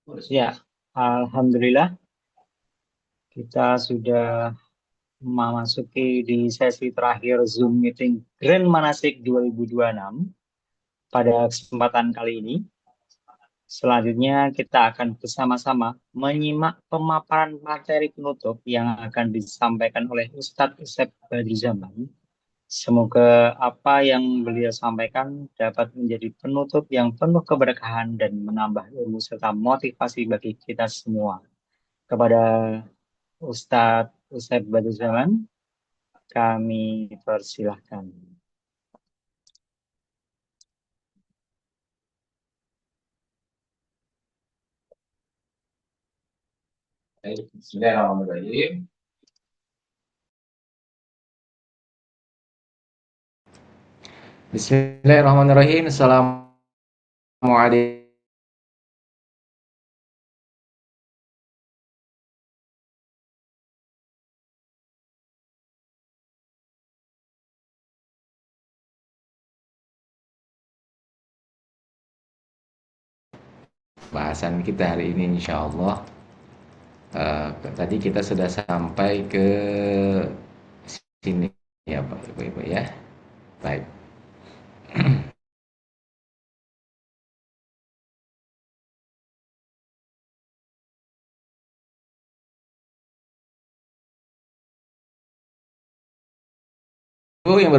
Ya, alhamdulillah kita sudah memasuki di sesi terakhir Zoom Meeting Grand Manasik 2026 pada kesempatan kali ini. Selanjutnya kita akan bersama-sama menyimak pemaparan materi penutup yang akan disampaikan oleh Ustadz Usep Badruzaman. Semoga apa yang beliau sampaikan dapat menjadi penutup yang penuh keberkahan dan menambah ilmu serta motivasi bagi kita semua. Kepada Ustadz Usep Badruzaman, kami persilahkan. Bismillahirrahmanirrahim. Bismillahirrahmanirrahim. Assalamualaikum. Bahasan kita hari ini insya Allah tadi kita sudah sampai ke sini ya Pak Ibu ya. Baik. Ibu yang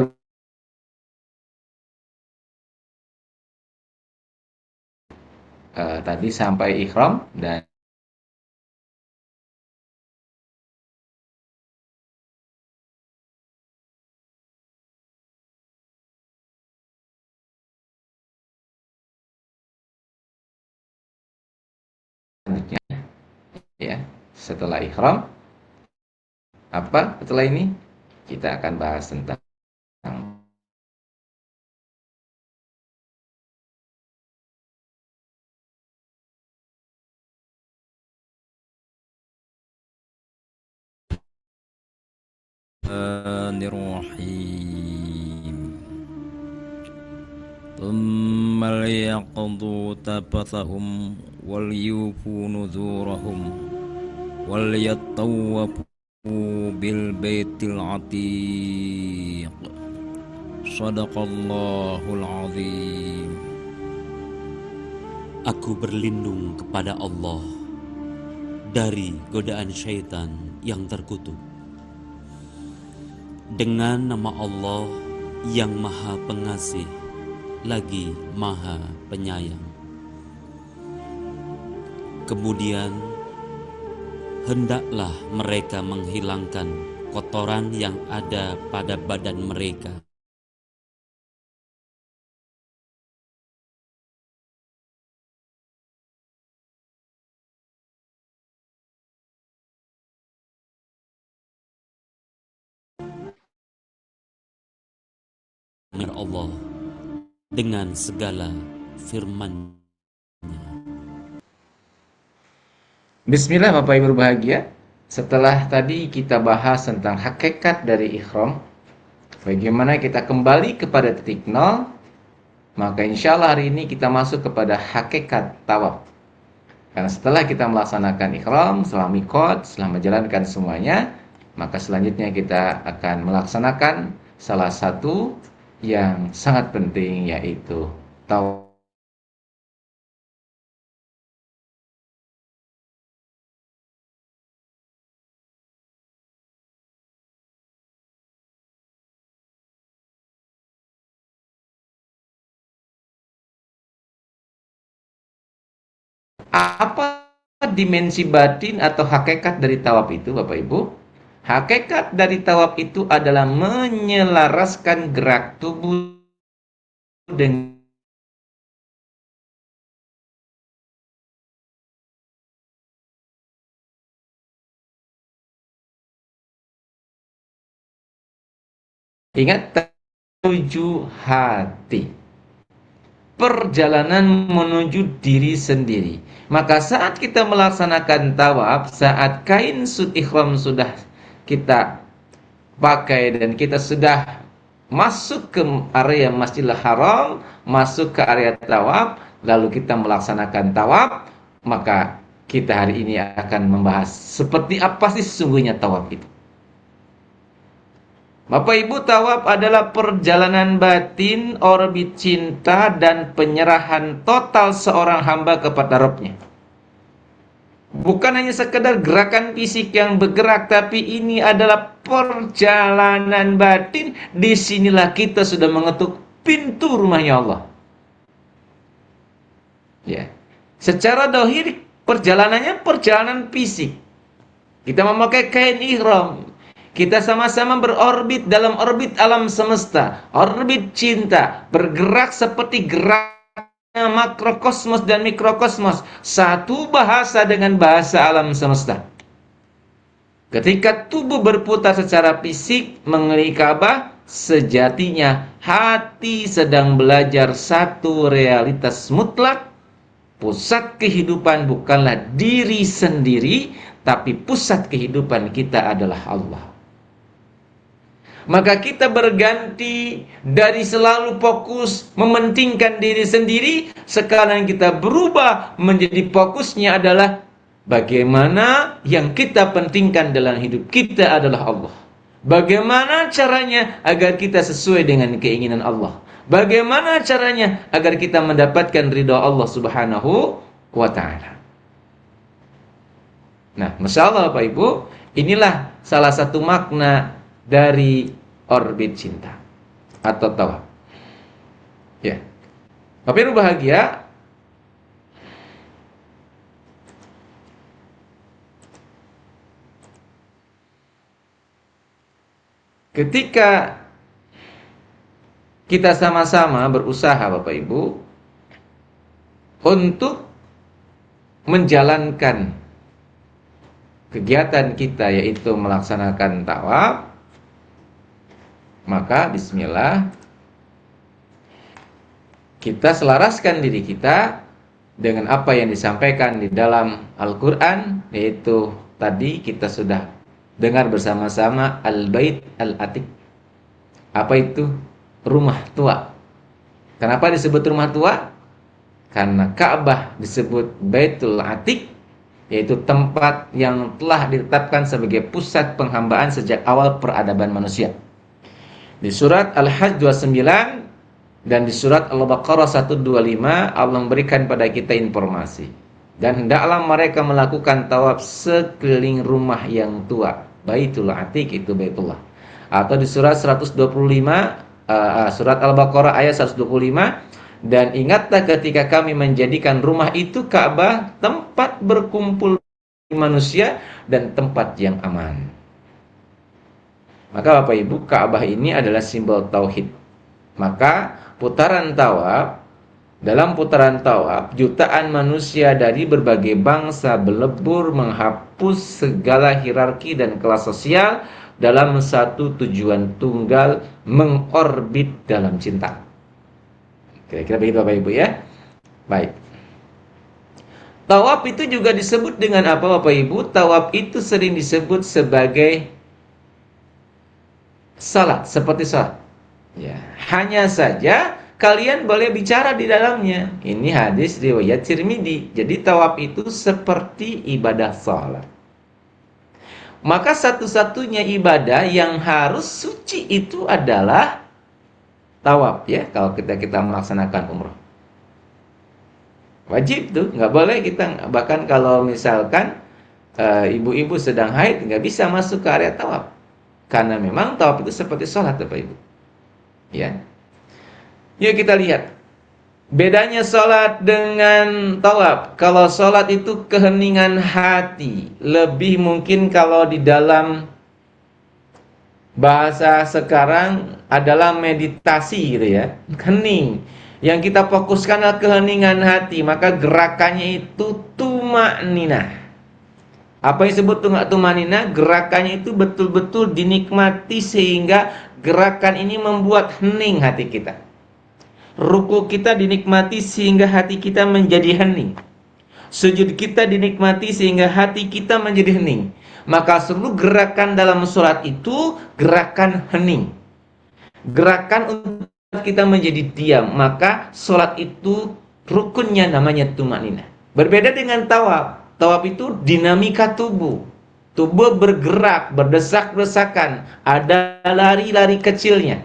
tadi sampai ikhram dan selanjutnya ya setelah ikhram apa setelah ini kita akan bahas tentang Bismillahirrahmanirrahim. Thumma liyaqdu tafathahum wal yufu nuzurahum wal yattawafu bil baitil atiq. Shadaqallahul azim. Aku berlindung kepada Allah dari godaan syaitan yang terkutuk. Dengan nama Allah yang Maha Pengasih lagi Maha Penyayang. Kemudian hendaklah mereka menghilangkan kotoran yang ada pada badan mereka. Allah dengan segala firman. Bismillah Bapak Ibu berbahagia. Setelah tadi kita bahas tentang hakikat dari ikhram, bagaimana kita kembali kepada titik nol, maka insya Allah hari ini kita masuk kepada hakikat tawaf. Karena setelah kita melaksanakan ikhram, setelah miqat, setelah menjalankan semuanya, maka selanjutnya kita akan melaksanakan salah satu yang sangat penting, yaitu tawaf. Apa dimensi batin atau hakikat dari tawaf itu, Bapak Ibu? Hakikat dari tawaf itu adalah menyelaraskan gerak tubuh dengan ingat tujuh hati. Perjalanan menuju diri sendiri. Maka saat kita melaksanakan tawaf, saat kain ikhram sudah kita pakai dan kita sudah masuk ke area Masjidil Haram, masuk ke area tawaf, lalu kita melaksanakan tawaf, maka kita hari ini akan membahas seperti apa sih sesungguhnya tawaf itu. Bapak Ibu, tawaf adalah perjalanan batin, orbit cinta, dan penyerahan total seorang hamba kepada Rabb-Nya. Bukan hanya sekedar gerakan fisik yang bergerak, tapi ini adalah perjalanan batin. Disinilah kita sudah mengetuk pintu rumahnya Allah. Ya. Secara dohir, perjalanannya perjalanan fisik. Kita memakai kain ihram. Kita sama-sama berorbit dalam orbit alam semesta, orbit cinta, bergerak seperti geraknya makrokosmos dan mikrokosmos, satu bahasa dengan bahasa alam semesta. Ketika tubuh berputar secara fisik mengelilingi Ka'bah, sejatinya hati sedang belajar satu realitas mutlak. Pusat kehidupan bukanlah diri sendiri, tapi pusat kehidupan kita adalah Allah. Maka kita berganti dari selalu fokus mementingkan diri sendiri, sekarang kita berubah menjadi fokusnya adalah bagaimana yang kita pentingkan dalam hidup kita adalah Allah. Bagaimana caranya agar kita sesuai dengan keinginan Allah? Bagaimana caranya agar kita mendapatkan ridha Allah Subhanahu wa ta'ala? Nah, Masya Allah Bapak Ibu, inilah salah satu makna dari orbit cinta atau tawaf. Ya. Bapak Ibu bahagia, ketika kita sama-sama berusaha Bapak Ibu untuk menjalankan kegiatan kita, yaitu melaksanakan tawaf, maka bismillah kita selaraskan diri kita dengan apa yang disampaikan di dalam Al-Quran, yaitu tadi kita sudah dengar bersama-sama Al-Bait Al-Atiq. Apa itu? Rumah tua. Kenapa disebut rumah tua? Karena Ka'bah disebut Baitul Atiq, yaitu tempat yang telah ditetapkan sebagai pusat penghambaan sejak awal peradaban manusia. Di surat Al-Hajj 29 dan di surat Al-Baqarah 125 Allah memberikan pada kita informasi. Dan hendaklah mereka melakukan tawaf sekeliling rumah yang tua. Baitul Atiq itu Baitullah. Atau di surat 125 surat Al-Baqarah ayat 125, dan ingatlah ketika kami menjadikan rumah itu Ka'bah tempat berkumpul manusia dan tempat yang aman. Maka Bapak Ibu, Ka'bah ini adalah simbol tauhid. Maka dalam putaran tawaf, jutaan manusia dari berbagai bangsa berlebur menghapus segala hierarki dan kelas sosial dalam satu tujuan tunggal, mengorbit dalam cinta. Kira-kira begitu Bapak Ibu ya. Baik. Tawaf itu juga disebut dengan apa Bapak Ibu? Tawaf itu sering disebut sebagai salat, seperti salat. Ya, hanya saja kalian boleh bicara di dalamnya. Ini hadis riwayat Tirmidzi. Jadi tawaf itu seperti ibadah salat. Maka satu-satunya ibadah yang harus suci itu adalah tawaf ya, kalau kita melaksanakan umroh. Wajib tuh, nggak boleh kita, bahkan kalau misalkan ibu-ibu sedang haid nggak bisa masuk ke area tawaf. Karena memang tawaf itu seperti sholat Bapak Ibu. Ya. Yuk kita lihat bedanya sholat dengan tawaf. Kalau sholat itu keheningan hati. Lebih mungkin kalau di dalam bahasa sekarang adalah meditasi gitu ya. Hening. Yang kita fokuskan adalah keheningan hati. Maka gerakannya itu tumakninah. Apa yang disebut tumakninah? Gerakannya itu betul-betul dinikmati sehingga gerakan ini membuat hening hati kita. Ruku kita dinikmati sehingga hati kita menjadi hening. Sujud kita dinikmati sehingga hati kita menjadi hening. Maka seluruh gerakan dalam sholat itu gerakan hening. Gerakan untuk kita menjadi diam. Maka sholat itu rukunnya namanya tumakninah. Berbeda dengan tawaf. Tawaf itu dinamika tubuh. Tubuh bergerak, berdesak-desakan, ada lari-lari kecilnya.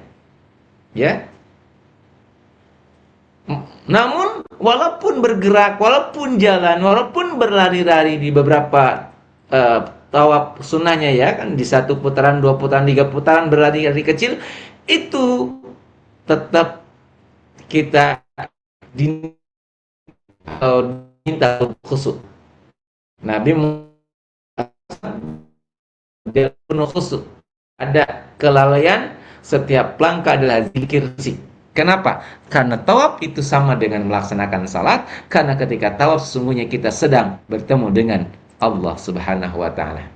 Ya. Namun walaupun bergerak, walaupun jalan, walaupun berlari-lari di beberapa tawaf sunnahnya ya kan, di 1 putaran, 2 putaran, 3 putaran berlari-lari kecil, itu tetap kita diminta khusyuk. Nabi dia penuh khusyuk. Ada kelalaian, setiap langkah adalah zikir sih. Kenapa? Karena tawaf itu sama dengan melaksanakan salat. Karena ketika tawaf sesungguhnya kita sedang bertemu dengan Allah Subhanahu wa ta'ala.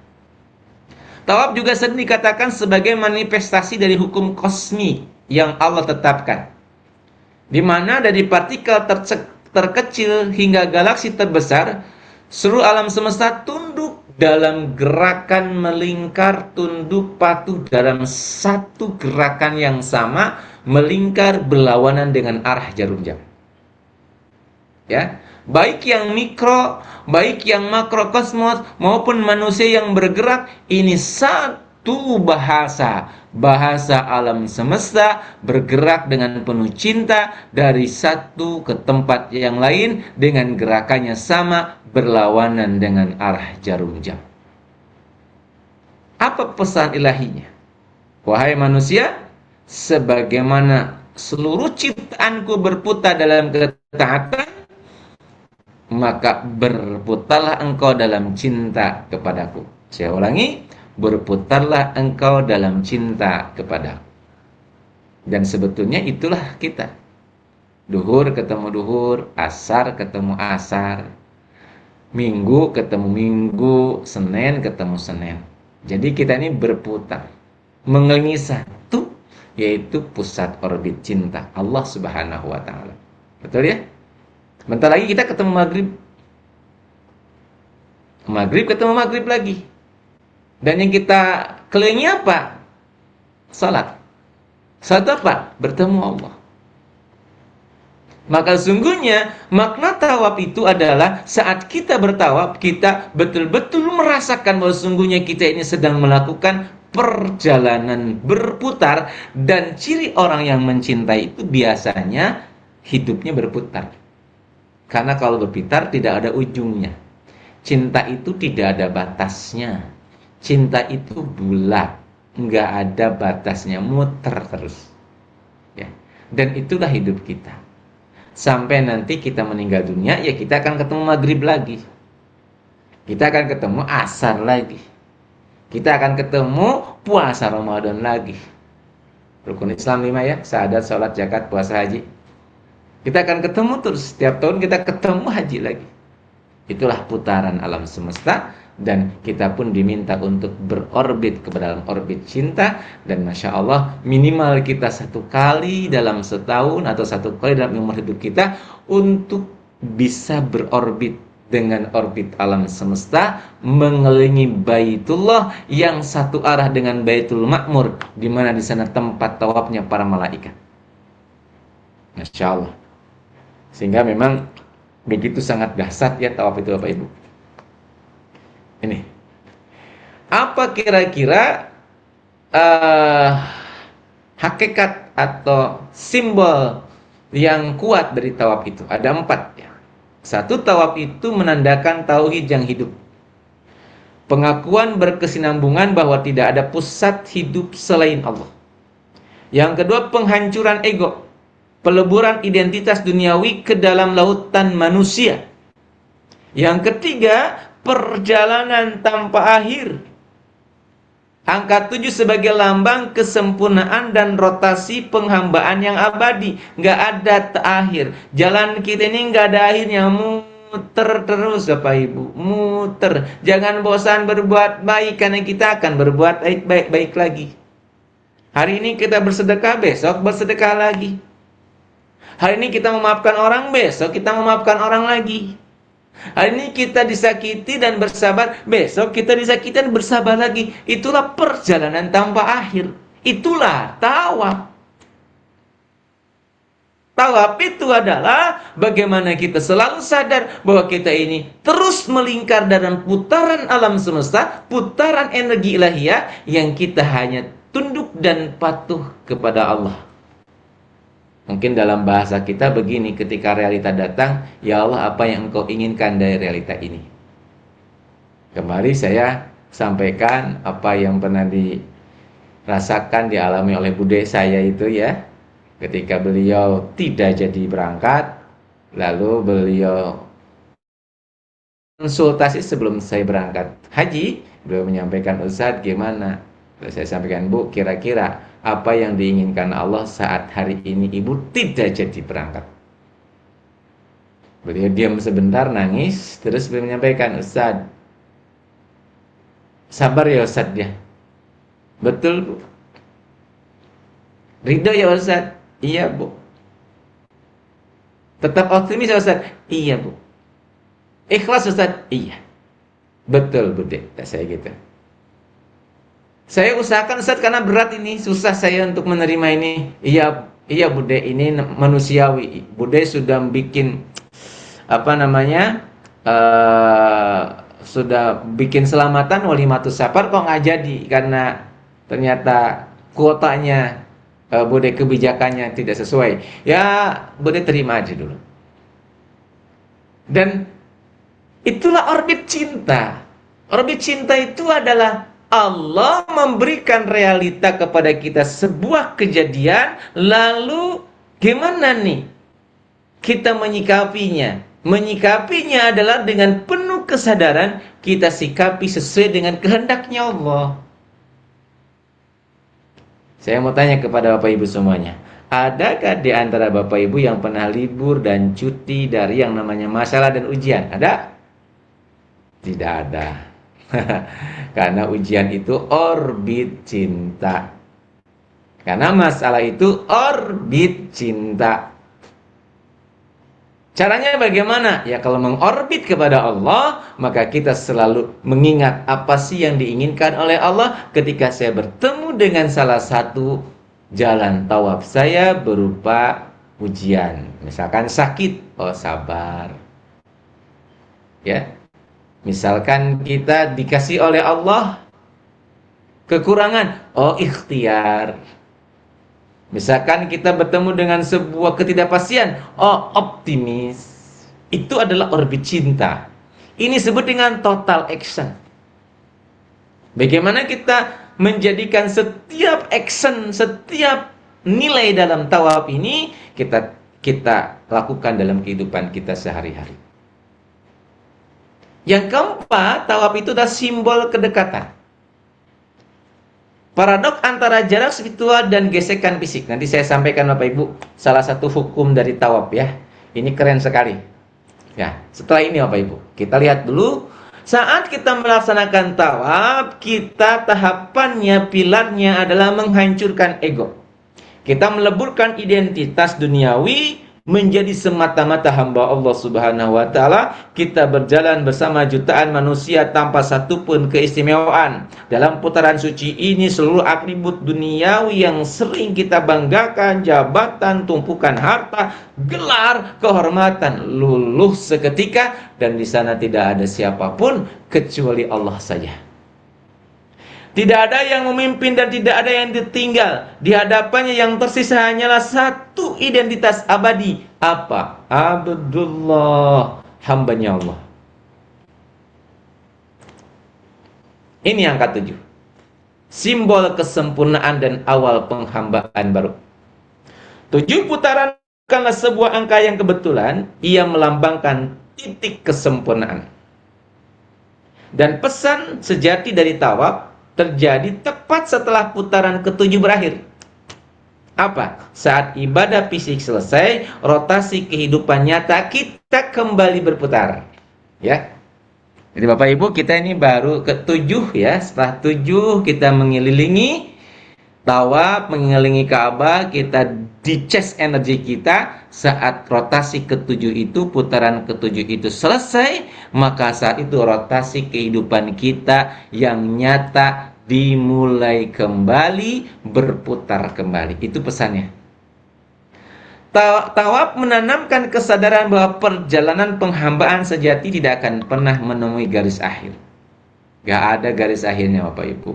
Tawaf juga sering dikatakan sebagai manifestasi dari hukum kosmik yang Allah tetapkan, di mana dari partikel terkecil hingga galaksi terbesar, seluruh alam semesta tunduk dalam gerakan melingkar, tunduk patuh dalam satu gerakan yang sama, melingkar berlawanan dengan arah jarum jam. Ya, baik yang mikro, baik yang makrokosmos maupun manusia yang bergerak, ini satu bahasa alam semesta bergerak dengan penuh cinta dari satu ke tempat yang lain dengan gerakannya sama, berlawanan dengan arah jarum jam. Apa pesan ilahinya? Wahai manusia, sebagaimana seluruh ciptaanku berputar dalam ketaatan, maka berputarlah engkau dalam cinta kepadaku. Saya ulangi, berputarlah engkau dalam cinta kepadaku. Dan sebetulnya itulah kita. Duhur ketemu duhur, asar ketemu asar, minggu ketemu minggu, Senin ketemu Senin. Jadi kita ini berputar, mengelilingi satu, yaitu pusat orbit cinta Allah Subhanahu wa ta'ala. Betul ya? Bentar lagi kita ketemu maghrib. Maghrib ketemu maghrib lagi. Dan yang kita kelilingi apa? Salat. Salat apa? Bertemu Allah. Maka sungguhnya makna tawaf itu adalah saat kita bertawaf, kita betul-betul merasakan bahwa sungguhnya kita ini sedang melakukan perjalanan berputar. Dan ciri orang yang mencintai itu biasanya hidupnya berputar. Karena kalau berputar tidak ada ujungnya. Cinta itu tidak ada batasnya. Cinta itu bulat, nggak ada batasnya, muter terus. Ya. Dan itulah hidup kita. Sampai nanti kita meninggal dunia, ya kita akan ketemu maghrib lagi. Kita akan ketemu asar lagi. Kita akan ketemu puasa Ramadan lagi. Rukun Islam 5 ya, syahadat, sholat, zakat, puasa, haji. Kita akan ketemu terus, setiap tahun kita ketemu haji lagi. Itulah putaran alam semesta. Dan kita pun diminta untuk berorbit ke dalam orbit cinta. Dan Masya Allah, minimal kita 1 kali dalam setahun atau 1 kali dalam umur hidup kita untuk bisa berorbit dengan orbit alam semesta, mengelilingi Baitullah yang satu arah dengan Baitul Ma'mur, di mana di sana tempat tawafnya para malaikat. Masya Allah. Sehingga memang begitu sangat dahsyat ya tawaf itu Bapak Ibu. Ini apa kira-kira hakikat atau simbol yang kuat dari tawaf itu? Ada 4 ya. 1, tawaf itu menandakan tauhid yang hidup, pengakuan berkesinambungan bahwa tidak ada pusat hidup selain Allah. Yang kedua, penghancuran ego, peleburan identitas duniawi ke dalam lautan manusia. Yang ketiga, perjalanan tanpa akhir. Angka 7 sebagai lambang kesempurnaan dan rotasi penghambaan yang abadi. Nggak ada terakhir. Jalan kita ini nggak ada akhirnya. Muter terus Bapak Ibu. Muter. Jangan bosan berbuat baik, karena kita akan berbuat baik-baik lagi. Hari ini kita bersedekah, besok bersedekah lagi. Hari ini kita memaafkan orang, besok kita memaafkan orang lagi. Hari ini kita disakiti dan bersabar, besok kita disakiti dan bersabar lagi. Itulah perjalanan tanpa akhir. Itulah tawaf. Tawaf itu adalah bagaimana kita selalu sadar bahwa kita ini terus melingkar dalam putaran alam semesta, putaran energi ilahiyah yang kita hanya tunduk dan patuh kepada Allah. Mungkin dalam bahasa kita begini, ketika realita datang, ya Allah, apa yang Engkau inginkan dari realita ini? Kemarin saya sampaikan apa yang pernah dirasakan, dialami oleh bude saya itu ya. Ketika beliau tidak jadi berangkat, lalu beliau konsultasi sebelum saya berangkat haji, beliau menyampaikan, Ustadz gimana? Lalu saya sampaikan, Bu, kira-kira apa yang diinginkan Allah saat hari ini Ibu tidak jadi berangkat? Beliau diam sebentar, nangis, terus beliau menyampaikan, Ustadz, sabar ya Ustadz ya. Betul Bu. Ridho ya Ustadz. Iya Bu. Tetap optimis ya Ustaz? Iya Bu. Ikhlas Ustaz? Iya. Betul Bude, kata saya gitu. Saya usahakan Ustaz karena berat ini, susah saya untuk menerima ini. Iya, iya Bude, ini manusiawi. Bude sudah bikin sudah bikin selamatan walimatus safar kok nggak jadi karena ternyata kuotanya Bude kebijakannya tidak sesuai. Ya, Bude terima aja dulu. Dan itulah orbit cinta. Orbit cinta itu adalah Allah memberikan realita kepada kita sebuah kejadian, lalu gimana nih kita menyikapinya? Menyikapinya adalah dengan penuh kesadaran kita sikapi sesuai dengan kehendaknya Allah. Saya mau tanya kepada Bapak Ibu semuanya, adakah di antara Bapak Ibu yang pernah libur dan cuti dari yang namanya masalah dan ujian? Ada? Tidak ada. Karena ujian itu orbit cinta. Karena masalah itu orbit cinta. Caranya bagaimana? Ya kalau mengorbit kepada Allah, maka kita selalu mengingat apa sih yang diinginkan oleh Allah. Ketika saya bertemu dengan salah satu jalan tawaf saya berupa ujian. Misalkan sakit, oh sabar. Ya. Misalkan kita dikasih oleh Allah kekurangan, oh ikhtiar. Misalkan kita bertemu dengan sebuah ketidakpastian, oh optimis. Itu adalah orbit cinta. Ini disebut dengan total action. Bagaimana kita menjadikan setiap action, setiap nilai dalam tawaf ini kita lakukan dalam kehidupan kita sehari-hari. Yang keempat, tawaf itu adalah simbol kedekatan. Paradok antara jarak spiritual dan gesekan fisik. Nanti saya sampaikan Bapak Ibu salah satu hukum dari tawaf ya. Ini keren sekali. Ya, setelah ini Bapak Ibu, kita lihat dulu saat kita melaksanakan tawaf, kita tahapannya, pilarnya adalah menghancurkan ego. Kita meleburkan identitas duniawi menjadi semata-mata hamba Allah Subhanahu wa taala. Kita berjalan bersama jutaan manusia tanpa satupun keistimewaan. Dalam putaran suci ini seluruh atribut duniawi yang sering kita banggakan, jabatan, tumpukan harta, gelar, kehormatan luluh seketika, dan di sana tidak ada siapapun kecuali Allah saja. Tidak ada yang memimpin dan tidak ada yang ditinggal. Di hadapannya yang tersisa hanyalah satu identitas abadi. Apa? Abdullah, hambanya Allah. Ini yang ke-7. Simbol kesempurnaan dan awal penghambaan baru. 7 putaran bukanlah sebuah angka yang kebetulan. Ia melambangkan titik kesempurnaan. Dan pesan sejati dari tawaf terjadi tepat setelah putaran ke-7 berakhir. Apa? Saat ibadah fisik selesai, rotasi kehidupan nyata kita kembali berputar. Ya. Jadi Bapak Ibu, kita ini baru ke-7 ya. Setelah 7 kita mengelilingi tawaf, mengelilingi Ka'bah, kita dicas energi kita. Saat rotasi ke-7 itu, putaran ke-7 itu selesai, maka saat itu rotasi kehidupan kita yang nyata dimulai kembali, berputar kembali. Itu pesannya. Tawaf menanamkan kesadaran bahwa perjalanan penghambaan sejati tidak akan pernah menemui garis akhir. Gak ada garis akhirnya Bapak Ibu.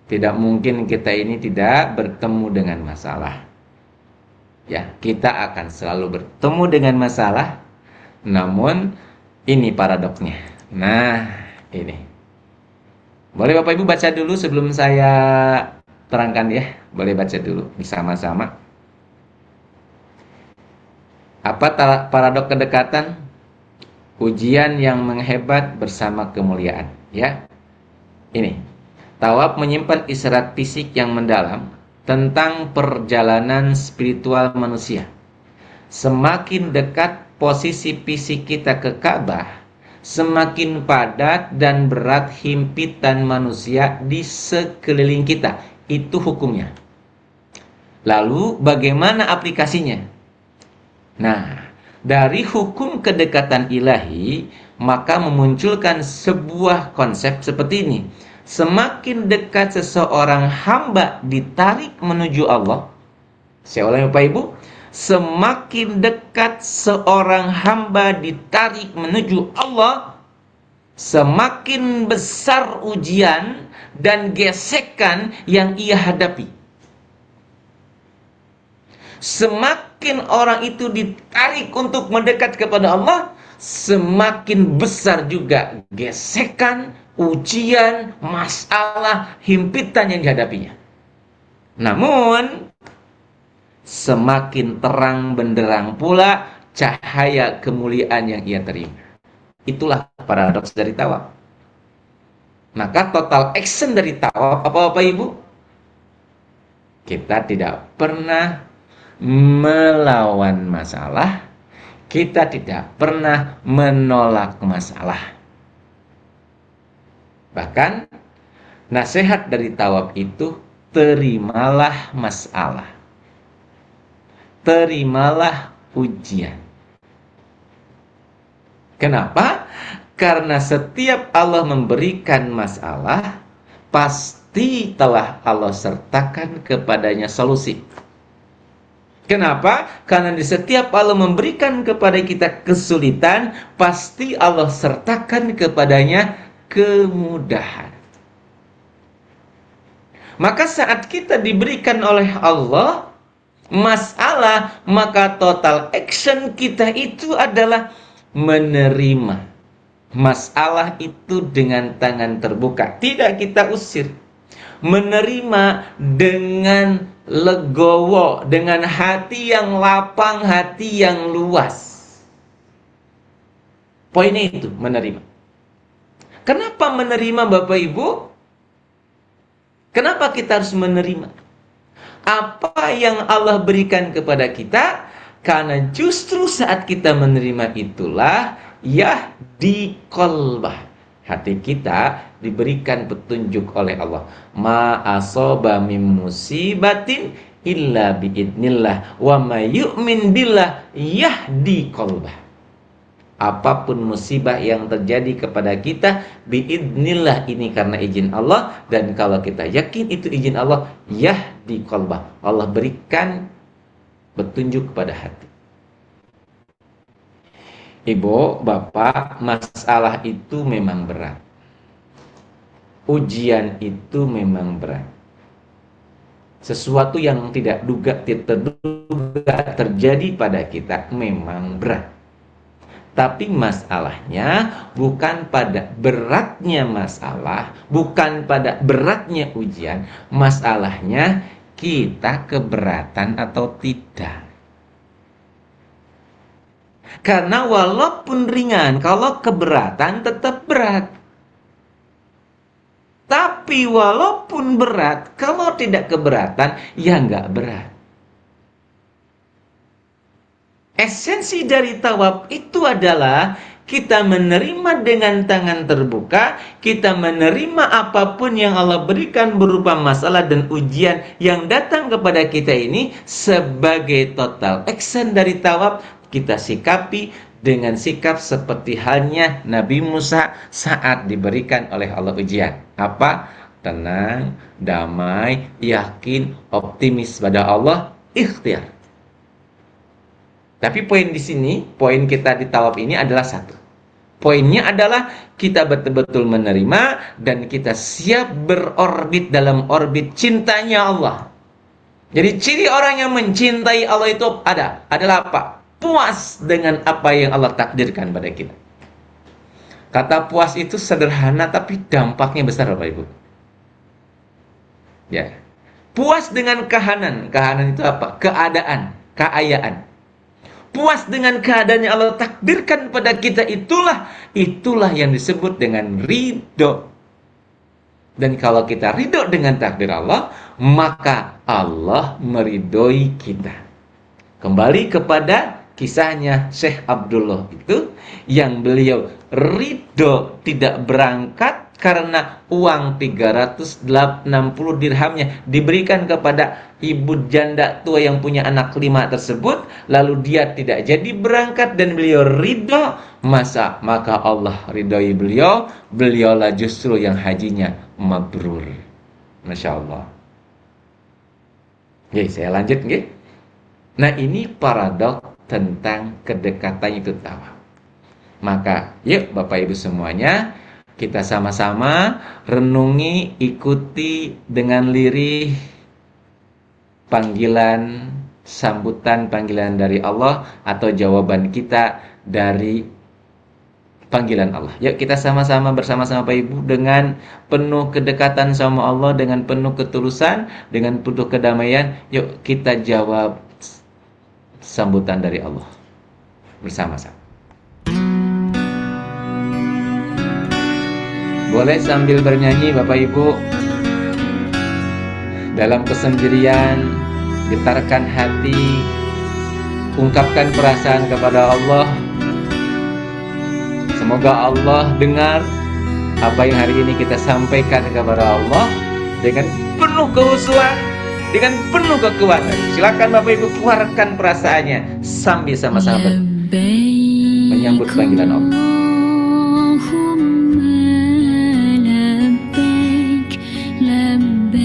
Tidak mungkin kita ini tidak bertemu dengan masalah. Ya, kita akan selalu bertemu dengan masalah. Namun ini paradoksnya. Nah, ini. Boleh Bapak Ibu baca dulu sebelum saya terangkan ya. Boleh baca dulu bersama-sama. Apa paradok kedekatan? Ujian yang menghebat bersama kemuliaan. Ya, ini. Tawaf menyimpan isyarat fisik yang mendalam tentang perjalanan spiritual manusia. Semakin dekat posisi fisik kita ke Ka'bah, semakin padat dan berat himpitan manusia di sekeliling kita. Itu hukumnya. Lalu bagaimana aplikasinya? Nah, dari hukum kedekatan ilahi, maka memunculkan sebuah konsep seperti ini. Semakin dekat seseorang hamba ditarik menuju Allah. Saya ulangi Bapak Ibu. Semakin dekat seorang hamba ditarik menuju Allah, semakin besar ujian dan gesekan yang ia hadapi. Semakin orang itu ditarik untuk mendekat kepada Allah, semakin besar juga gesekan, ujian, masalah, himpitan yang dihadapinya. Namun, semakin terang benderang pula cahaya kemuliaan yang ia terima. Itulah paradoks dari tawaf. Maka total action dari tawaf apa Bapak Ibu? Kita tidak pernah melawan masalah, kita tidak pernah menolak masalah. Bahkan nasihat dari tawaf itu, terimalah masalah, terimalah ujian. Kenapa? Karena setiap Allah memberikan masalah, pasti telah Allah sertakan kepadanya solusi. Kenapa? Karena di setiap Allah memberikan kepada kita kesulitan, pasti Allah sertakan kepadanya kemudahan. Maka saat kita diberikan oleh Allah masalah, maka total action kita itu adalah menerima masalah itu dengan tangan terbuka. Tidak kita usir. Menerima dengan legowo, dengan hati yang lapang, hati yang luas. Poinnya itu, menerima. Kenapa menerima Bapak Ibu? Kenapa kita harus menerima? Apa yang Allah berikan kepada kita? Karena justru saat kita menerima itulah yahdi qalbah. Hati kita diberikan petunjuk oleh Allah. Ma asoba min musibatin illa biidnillah wa may yu'min billah yahdi qalbah. Apapun musibah yang terjadi kepada kita biidnillah, ini karena izin Allah, dan kalau kita yakin itu izin Allah, yahdi qalbah. Allah berikan petunjuk kepada hati. Ibu, Bapak, masalah itu memang berat. Ujian itu memang berat. Sesuatu yang tidak terduga terjadi pada kita memang berat. Tapi masalahnya bukan pada beratnya masalah, bukan pada beratnya ujian. Masalahnya kita keberatan atau tidak. Karena walaupun ringan, kalau keberatan tetap berat. Tapi walaupun berat, kalau tidak keberatan, ya nggak berat. Esensi dari tawaf itu adalah kita menerima dengan tangan terbuka, kita menerima apapun yang Allah berikan berupa masalah dan ujian yang datang kepada kita ini sebagai total action dari tawaf. Kita sikapi dengan sikap seperti halnya Nabi Musa saat diberikan oleh Allah ujian. Apa? Tenang, damai, yakin, optimis pada Allah, ikhtiar. Tapi poin di sini, poin kita di tawaf ini adalah satu. Poinnya adalah kita betul-betul menerima dan kita siap berorbit dalam orbit cintanya Allah. Jadi ciri orang yang mencintai Allah itu adalah apa? Puas dengan apa yang Allah takdirkan pada kita. Kata puas itu sederhana tapi dampaknya besar Bapak Ibu. Ya. Puas dengan kahanan. Kahanan itu apa? Keadaan, keayaan. Puas dengan keadaan yang Allah takdirkan pada kita, itulah yang disebut dengan ridho. Dan kalau kita ridho dengan takdir Allah, maka Allah meridhoi kita. Kembali kepada kisahnya Syekh Abdullah itu, yang beliau ridho tidak berangkat karena uang 360 dirhamnya diberikan kepada ibu janda tua yang punya anak 5 tersebut, lalu dia tidak jadi berangkat dan beliau ridho, maka Allah ridhoi beliaulah justru yang hajinya mabrur. Masya Allah. Oke, saya lanjut nggih. Nah, ini paradok tentang kedekatan itu tawaf. Maka yuk Bapak Ibu semuanya, kita sama-sama renungi, ikuti dengan lirih panggilan, sambutan panggilan dari Allah atau jawaban kita dari panggilan Allah. Yuk kita sama-sama bersama-sama Bapak Ibu dengan penuh kedekatan sama Allah, dengan penuh ketulusan, dengan penuh kedamaian. Yuk kita jawab sambutan dari Allah bersama-sama. Boleh sambil bernyanyi Bapak Ibu. Dalam kesendirian, getarkan hati, ungkapkan perasaan kepada Allah. Semoga Allah dengar apa yang hari ini kita sampaikan kepada Allah dengan penuh kehusuan, dengan penuh kekuatan. Silakan Bapak Ibu keluarkan perasaannya sambil sama-sama menyambut panggilan Allah. لبيك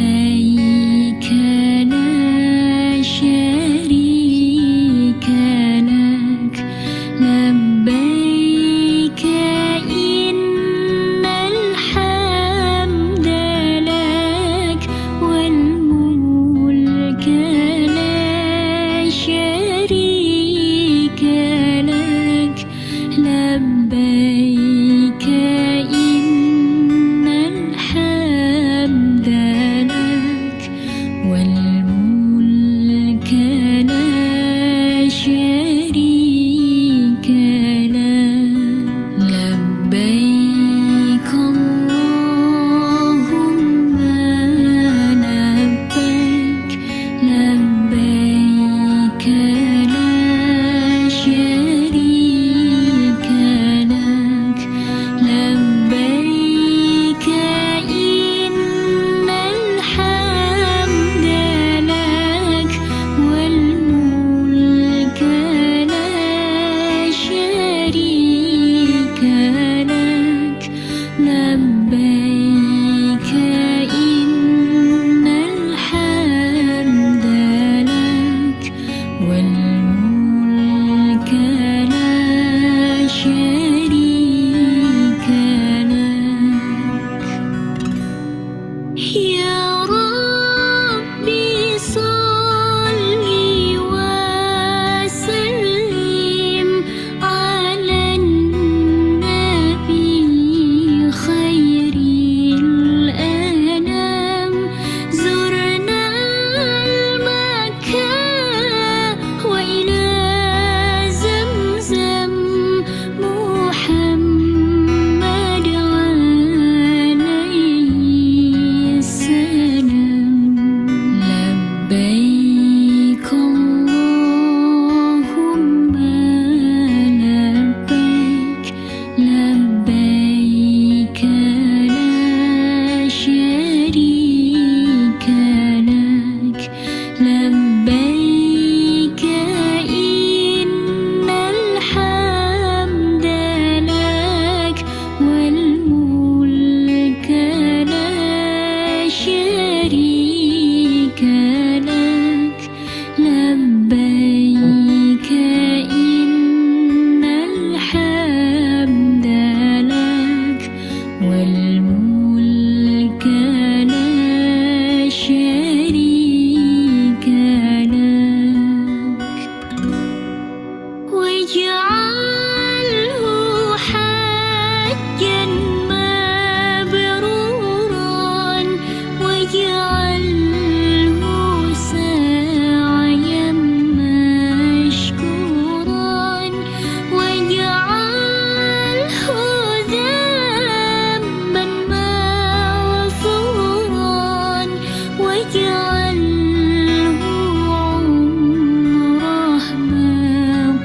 واجعله عمره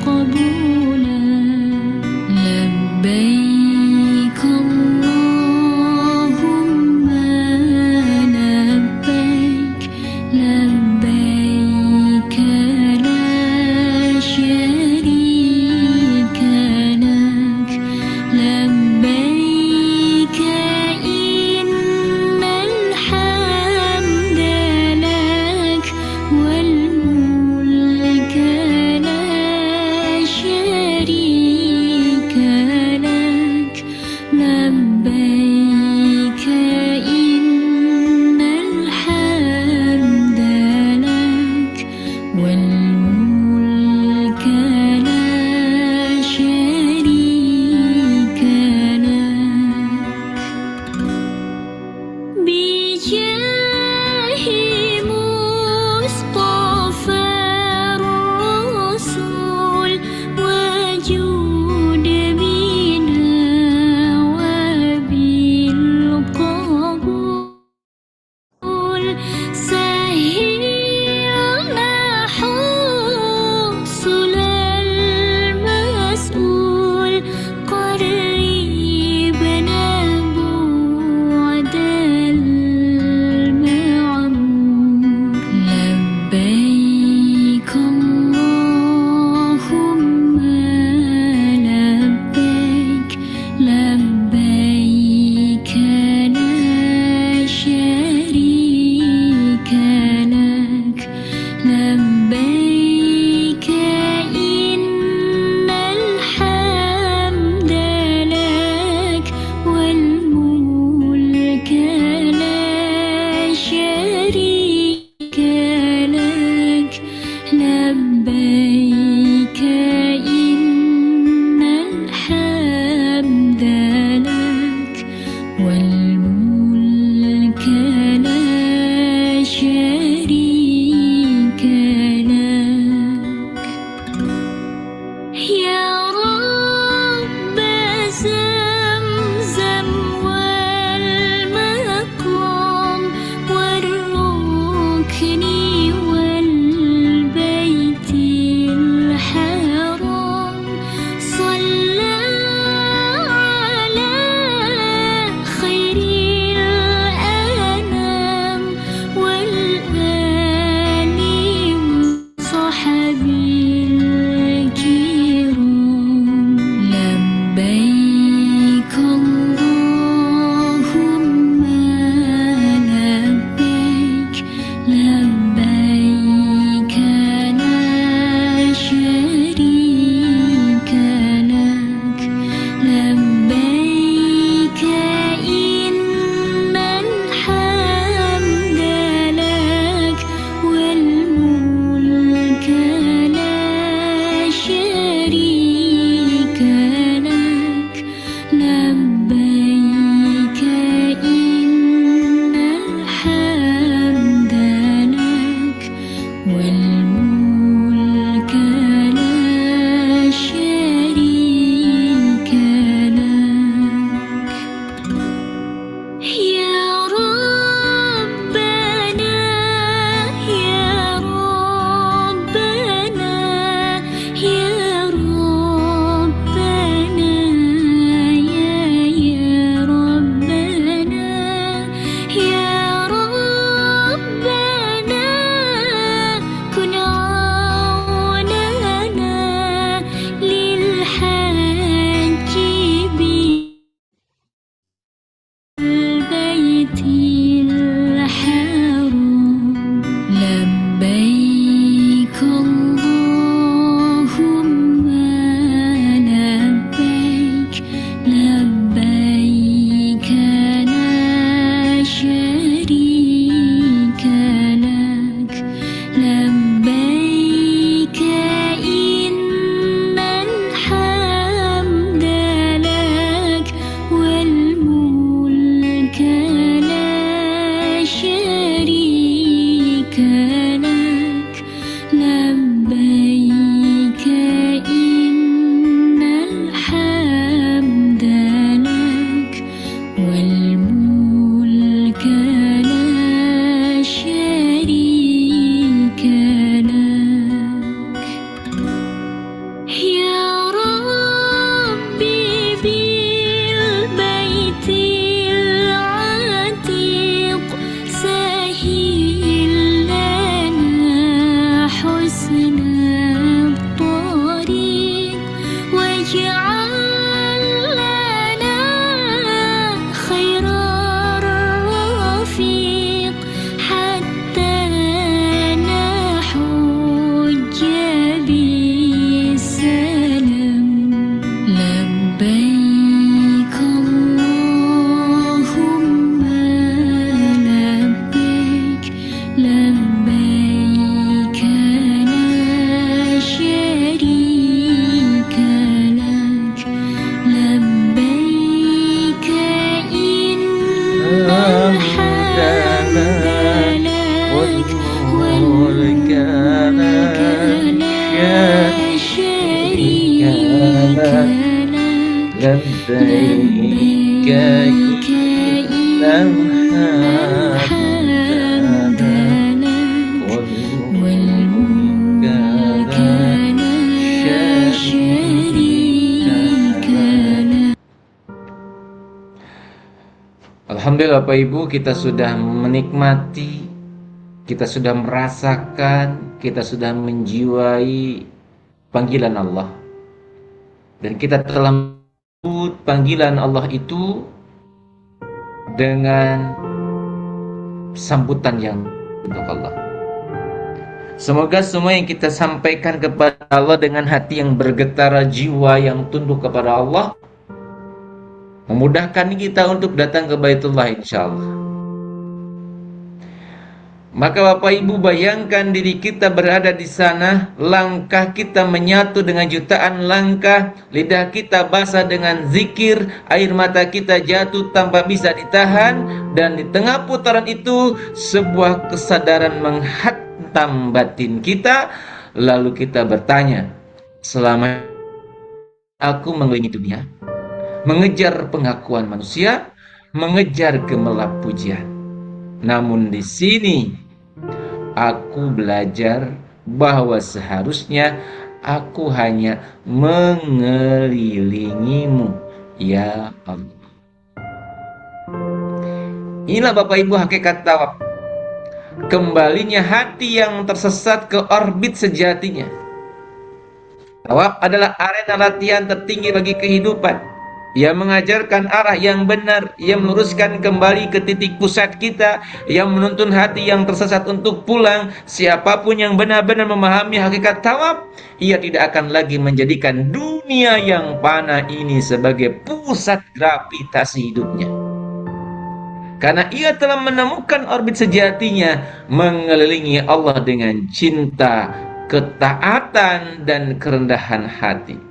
مقبولا لبيك اللهم لبيك لبيك لا شريك لك لبيك إن الحمد لك لبيك لا شريك لك لبيك إن الحمد لك والملك لا شريك لك لبيك لبيك إن الحمد لك والملك لا شريك لك. Alhamdulillah Bapak Ibu, kita sudah menikmati, kita sudah merasakan, kita sudah menjiwai panggilan Allah. Dan kita telah menyebut panggilan Allah itu dengan sambutan yang untuk Allah. Semoga semua yang kita sampaikan kepada Allah dengan hati yang bergetar, jiwa yang tunduk kepada Allah, memudahkan kita untuk datang ke Baitullah insyaallah. Maka Bapak Ibu bayangkan diri kita berada di sana, langkah kita menyatu dengan jutaan langkah, lidah kita basah dengan zikir, air mata kita jatuh tanpa bisa ditahan, dan di tengah putaran itu sebuah kesadaran menghantam batin kita, lalu kita bertanya, selama aku mengelilingi dunia, mengejar pengakuan manusia, mengejar gemerlap pujian. Namun di sini aku belajar bahwa seharusnya aku hanya mengelilingimu, ya Allah. Inilah Bapak Ibu hakikat tawaf. Kembalinya hati yang tersesat ke orbit sejatinya. Tawaf adalah arena latihan tertinggi bagi kehidupan. Ia mengajarkan arah yang benar, ia meluruskan kembali ke titik pusat kita, ia menuntun hati yang tersesat untuk pulang. Siapapun yang benar-benar memahami hakikat tawaf, ia tidak akan lagi menjadikan dunia yang fana ini sebagai pusat gravitasi hidupnya. Karena ia telah menemukan orbit sejatinya, mengelilingi Allah dengan cinta, ketaatan, dan kerendahan hati.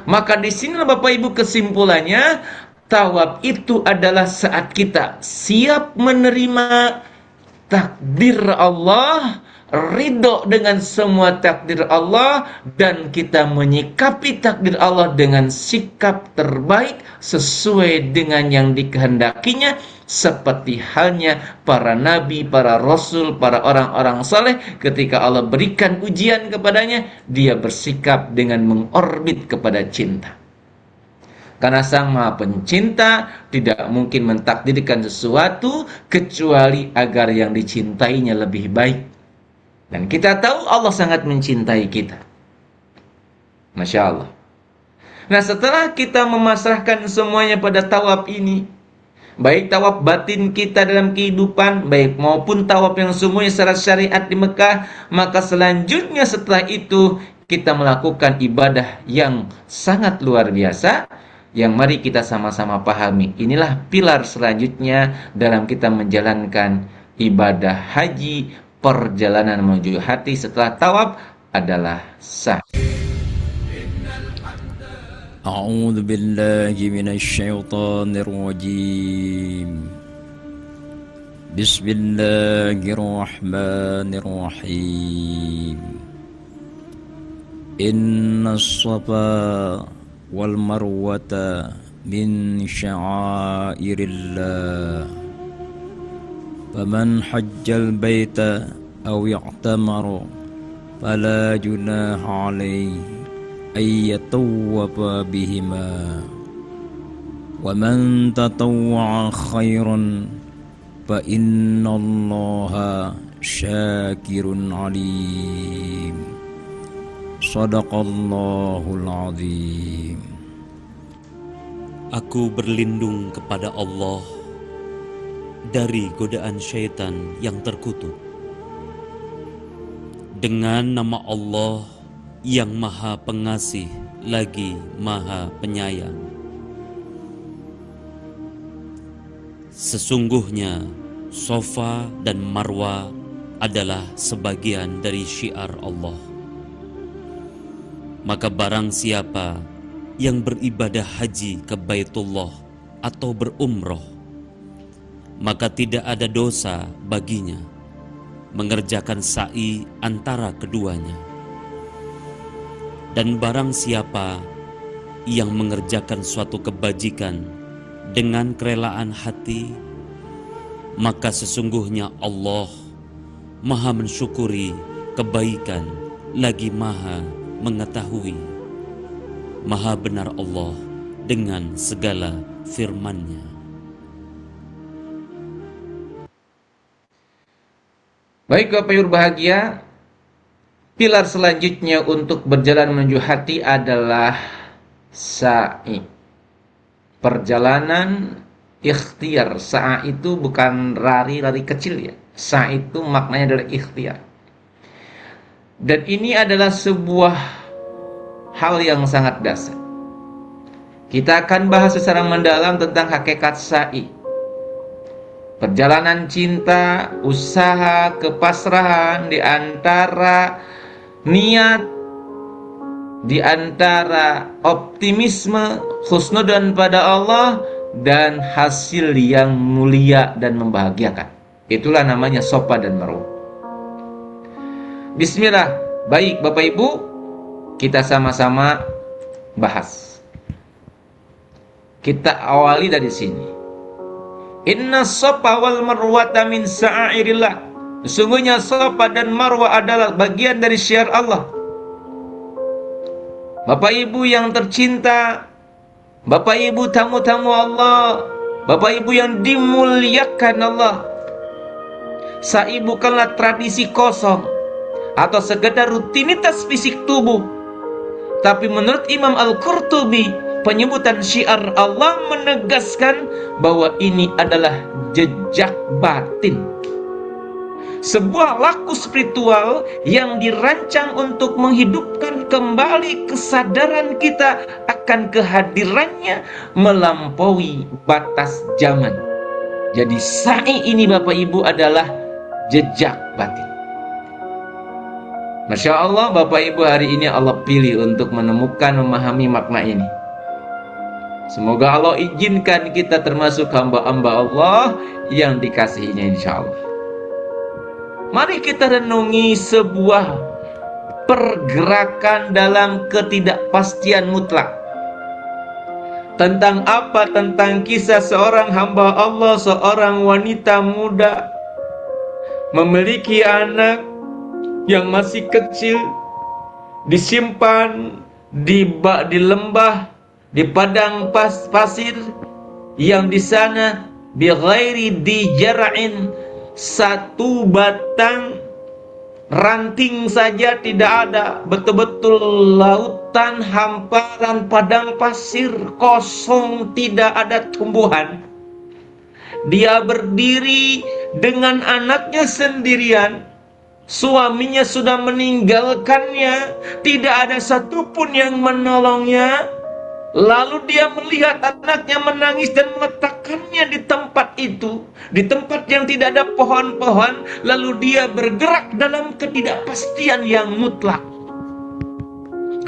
Maka di sini Bapak Ibu kesimpulannya, tawaf itu adalah saat kita siap menerima takdir Allah, ridho dengan semua takdir Allah, dan kita menyikapi takdir Allah dengan sikap terbaik sesuai dengan yang dikehendakinya, seperti halnya para nabi, para rasul, para orang-orang saleh. Ketika Allah berikan ujian kepadanya, dia bersikap dengan mengorbit kepada cinta. Karena Sang Maha Pencinta tidak mungkin mentakdirkan sesuatu kecuali agar yang dicintainya lebih baik. Dan kita tahu Allah sangat mencintai kita. Masya Allah. Nah, setelah kita memasrahkan semuanya pada tawaf ini, baik tawaf batin kita dalam kehidupan, baik maupun tawaf yang semuanya secara syariat di Mekah, maka selanjutnya setelah itu kita melakukan ibadah yang sangat luar biasa, yang mari kita sama-sama pahami. Inilah pilar selanjutnya dalam kita menjalankan ibadah haji. Perjalanan menuju hati setelah tawaf adalah sah. أعوذ بالله من الشيطان الرجيم بسم الله الرحمن الرحيم إن الصفا والمروة من شعائر الله فمن حج البيت أو يعتمر فلا جناح عليه أن يطوف بهما ومن تطوع خيرا فإن الله شاكر عليم صدق الله العظيم. Aku berlindung kepada Allah dari godaan syaitan yang terkutuk. Dengan nama Allah yang Maha Pengasih lagi Maha Penyayang. Sesungguhnya Safa dan Marwa adalah sebagian dari syiar Allah. Maka barang siapa yang beribadah haji ke Baitullah atau berumroh, maka tidak ada dosa baginya mengerjakan sa'i antara keduanya. Dan barang siapa yang mengerjakan suatu kebajikan dengan kerelaan hati, maka sesungguhnya Allah Maha mensyukuri kebaikan, lagi Maha mengetahui. Maha benar Allah dengan segala firman-Nya. Baik Bapak Ibu berbahagia, pilar selanjutnya untuk berjalan menuju hati adalah sa'i. Perjalanan ikhtiar. Sa'i itu bukan lari kecil ya. Sa'i itu maknanya adalah ikhtiar. Dan ini adalah sebuah hal yang sangat dasar. Kita akan bahas secara mendalam tentang hakikat sa'i. Perjalanan cinta, usaha, kepasrahan di antara niat, di antara optimisme, husnudzon pada Allah, dan hasil yang mulia dan membahagiakan. Itulah namanya Safa dan Marwah. Bismillah. Baik Bapak Ibu, kita sama-sama bahas. Kita awali dari sini. Inna Safa wal Marwata min sa'airillah. Sesungguhnya Safa dan Marwah adalah bagian dari syiar Allah. Bapak Ibu yang tercinta, Bapak Ibu tamu-tamu Allah, Bapak Ibu yang dimuliakan Allah, sa'i bukanlah tradisi kosong atau sekedar rutinitas fisik tubuh. Tapi menurut Imam Al-Qurtubi, penyebutan syiar Allah menegaskan bahwa ini adalah jejak batin. Sebuah laku spiritual yang dirancang untuk menghidupkan kembali kesadaran kita akan kehadirannya melampaui batas zaman. Jadi sa'i ini Bapak Ibu adalah jejak batin. Masya Allah, Bapak Ibu, hari ini Allah pilih untuk menemukan, memahami makna ini. Semoga Allah izinkan kita termasuk hamba-hamba Allah yang dikasihinya insya Allah. Mari kita renungi sebuah pergerakan dalam ketidakpastian mutlak. Tentang apa? Tentang kisah seorang hamba Allah, seorang wanita muda memiliki anak yang masih kecil, disimpan di lembah, di padang pasir yang di sana bighairi dijara'in, satu batang ranting saja tidak ada, betul-betul lautan, hamparan, padang pasir kosong, tidak ada tumbuhan. Dia berdiri dengan anaknya sendirian. Suaminya sudah meninggalkannya, tidak ada satupun yang menolongnya. Lalu dia melihat anaknya menangis dan meletakkannya di tempat itu, di tempat yang tidak ada pohon-pohon. Lalu dia bergerak dalam ketidakpastian yang mutlak.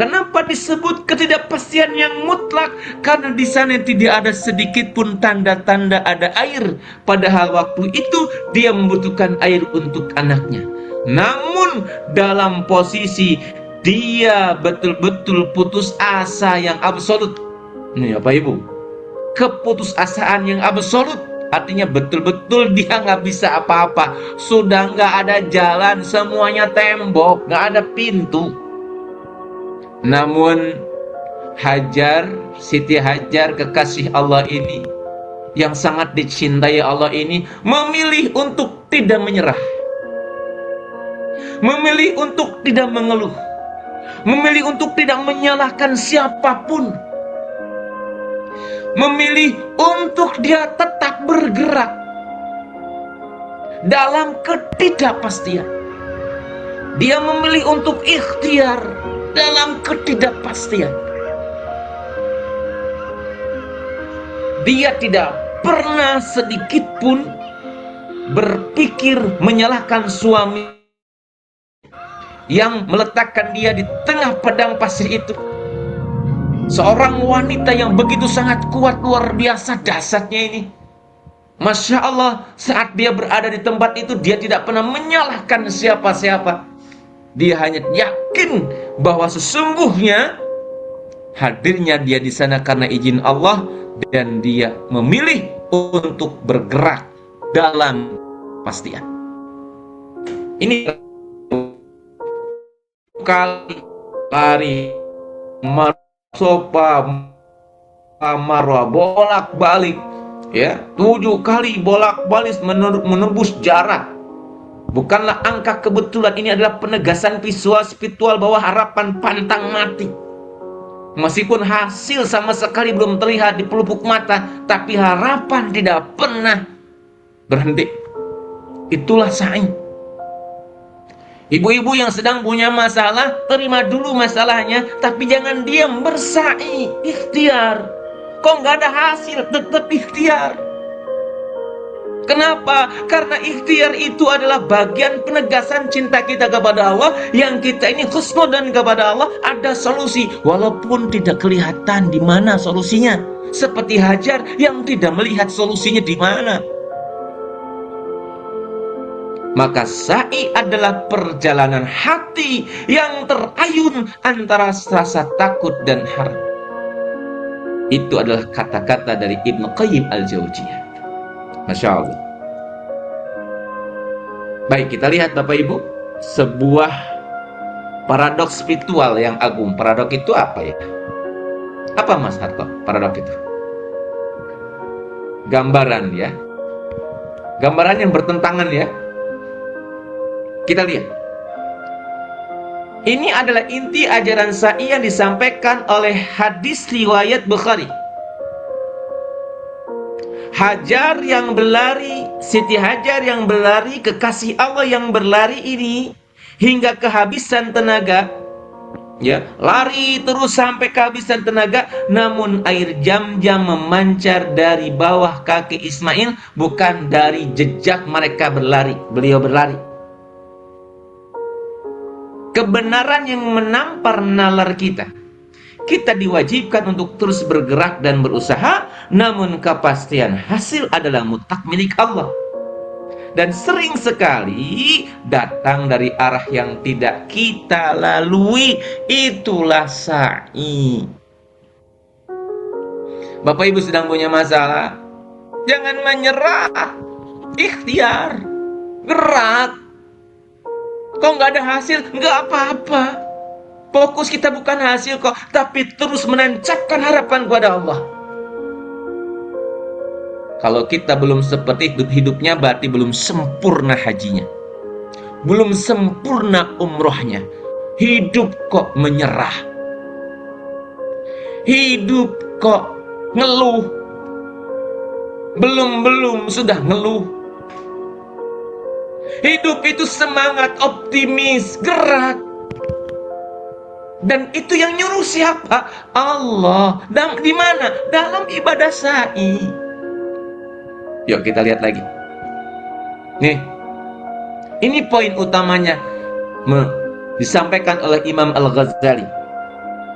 Kenapa disebut ketidakpastian yang mutlak? Karena di sana tidak ada sedikit pun tanda-tanda ada air. Padahal waktu itu dia membutuhkan air untuk anaknya. Namun dalam posisi dia betul-betul putus asa yang absolut. Ini Bapak Ibu, keputusasaan yang absolut, artinya betul-betul dia nggak bisa apa-apa. Sudah nggak ada jalan, semuanya tembok, nggak ada pintu. Namun Hajar, Siti Hajar, kekasih Allah ini, yang sangat dicintai Allah ini, memilih untuk tidak menyerah, memilih untuk tidak mengeluh, memilih untuk tidak menyalahkan siapapun, memilih untuk dia tetap bergerak dalam ketidakpastian. Dia memilih untuk ikhtiar dalam ketidakpastian. Dia tidak pernah sedikit pun berpikir menyalahkan suami yang meletakkan dia di tengah padang pasir itu. Seorang wanita yang begitu sangat kuat, luar biasa dahsyatnya ini. Masya Allah, saat dia berada di tempat itu, dia tidak pernah menyalahkan siapa-siapa. Dia hanya yakin bahwa sesungguhnya hadirnya dia di sana karena izin Allah, dan dia memilih untuk bergerak dalam pastian. Ini kali lari sopa marwah bolak-balik, ya, 7 kali bolak-balik menembus jarak. Bukanlah angka kebetulan, ini adalah penegasan visual spiritual bahwa harapan pantang mati. Meskipun hasil sama sekali belum terlihat di pelupuk mata, tapi harapan tidak pernah berhenti. Itulah sa'i. Ibu-ibu yang sedang punya masalah, terima dulu masalahnya, tapi jangan diam, bersa'i, ikhtiar. Kok nggak ada hasil, tetap ikhtiar. Kenapa? Karena ikhtiar itu adalah bagian penegasan cinta kita kepada Allah, yang kita ini husnudzan kepada Allah, ada solusi walaupun tidak kelihatan di mana solusinya. Seperti Hajar yang tidak melihat solusinya di mana. Maka sa'i adalah perjalanan hati yang terayun antara rasa takut dan harap. Itu adalah kata-kata dari Ibnu Qayyim al-Jauziyah. Masya Allah. Baik, kita lihat Bapak Ibu, sebuah paradoks spiritual yang agung. Paradoks itu apa ya? Apa Mas Harto paradoks itu? Gambaran ya. Gambaran yang bertentangan ya. Kita lihat. Ini adalah inti ajaran sa'i yang disampaikan oleh hadis riwayat Bukhari. Hajar yang berlari, Siti Hajar yang berlari, kekasih Allah yang berlari ini hingga kehabisan tenaga, ya, lari terus sampai kehabisan tenaga, namun air jam-jam memancar dari bawah kaki Ismail, bukan dari jejak mereka berlari. Beliau berlari. Kebenaran yang menampar nalar kita. Kita diwajibkan untuk terus bergerak dan berusaha, namun kepastian hasil adalah mutlak milik Allah. Dan sering sekali datang dari arah yang tidak kita lalui. Itulah sa'i. Bapak Ibu sedang punya masalah, jangan menyerah, ikhtiar, gerak. Kok nggak ada hasil? Nggak apa-apa. Fokus kita bukan hasil kok, tapi terus menancapkan harapan kepada Allah. Kalau kita belum seperti hidupnya, berarti belum sempurna hajinya, belum sempurna umrohnya. Hidup kok menyerah, hidup kok ngeluh, belum sudah ngeluh. Hidup itu semangat, optimis, gerak. Dan itu yang nyuruh siapa? Allah. Dan di mana? Dalam ibadah sa'i. Yuk kita lihat lagi. Nih, ini poin utamanya disampaikan oleh Imam Al-Ghazali.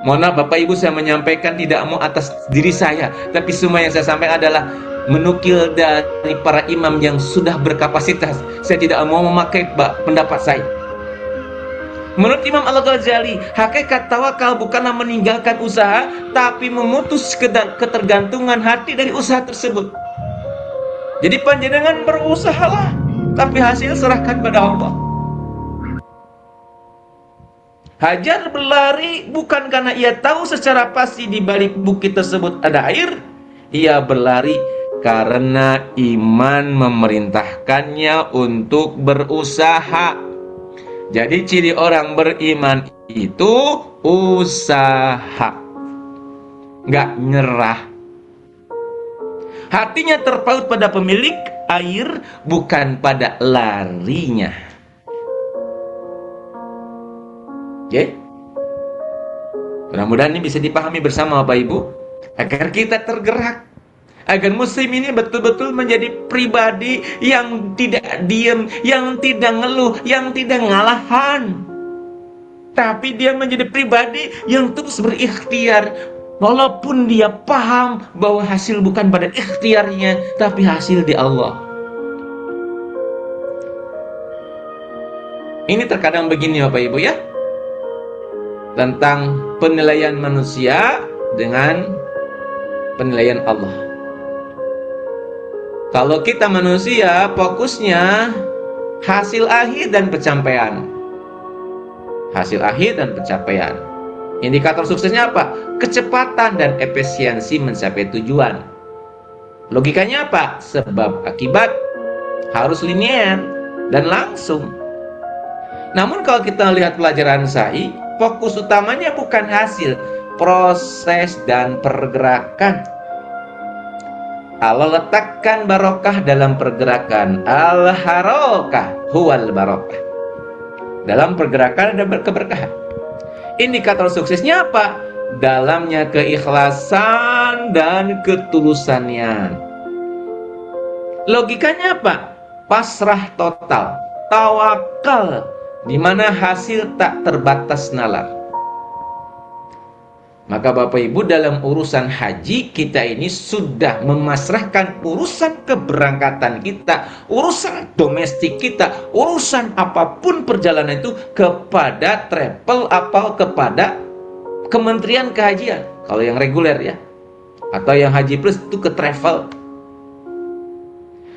Mohon maaf Bapak Ibu, saya menyampaikan tidak mau atas diri saya, tapi semua yang saya sampaikan adalah menukil dari para imam yang sudah berkapasitas. Saya tidak mau memakai pendapat saya. Menurut Imam Al-Ghazali, hakikat tawakal bukanlah meninggalkan usaha, tapi memutus ketergantungan hati dari usaha tersebut. Jadi panjenengan berusahalah, tapi hasil serahkan pada Allah. Hajar berlari bukan karena ia tahu secara pasti di balik bukit tersebut ada air. Ia berlari karena iman memerintahkannya untuk berusaha. Jadi ciri orang beriman itu usaha, nggak nyerah. Hatinya terpaut pada pemilik air, bukan pada larinya. Oke? Mudah-mudahan ini bisa dipahami bersama Bapak Ibu, agar kita tergerak, Agar muslim ini betul-betul menjadi pribadi yang tidak diam, yang tidak ngeluh, yang tidak ngalahan. Tapi dia menjadi pribadi yang terus berikhtiar. Walaupun dia paham bahwa hasil bukan pada ikhtiarnya, tapi hasil di Allah. Ini terkadang begini Bapak Ibu ya, tentang penilaian manusia dengan penilaian Allah. Kalau kita manusia, fokusnya hasil akhir dan pencapaian. Hasil akhir dan pencapaian. Indikator suksesnya apa? Kecepatan dan efisiensi mencapai tujuan. Logikanya apa? Sebab akibat harus linear dan langsung. Namun kalau kita lihat pelajaran sa'i, fokus utamanya bukan hasil, proses dan pergerakan. Allah letakkan barokah dalam pergerakan. Al-harokah huwal barokah. Dalam pergerakan ada keberkahan. Indikator suksesnya apa? Dalamnya keikhlasan dan ketulusannya. Logikanya apa? Pasrah total, tawakal, di mana hasil tak terbatas nalar. Maka Bapak Ibu, dalam urusan haji kita ini sudah memasrahkan urusan keberangkatan kita, urusan domestik kita, urusan apapun perjalanan itu kepada travel atau kepada Kementerian Kehajian. Kalau yang reguler ya, atau yang Haji Plus itu ke travel.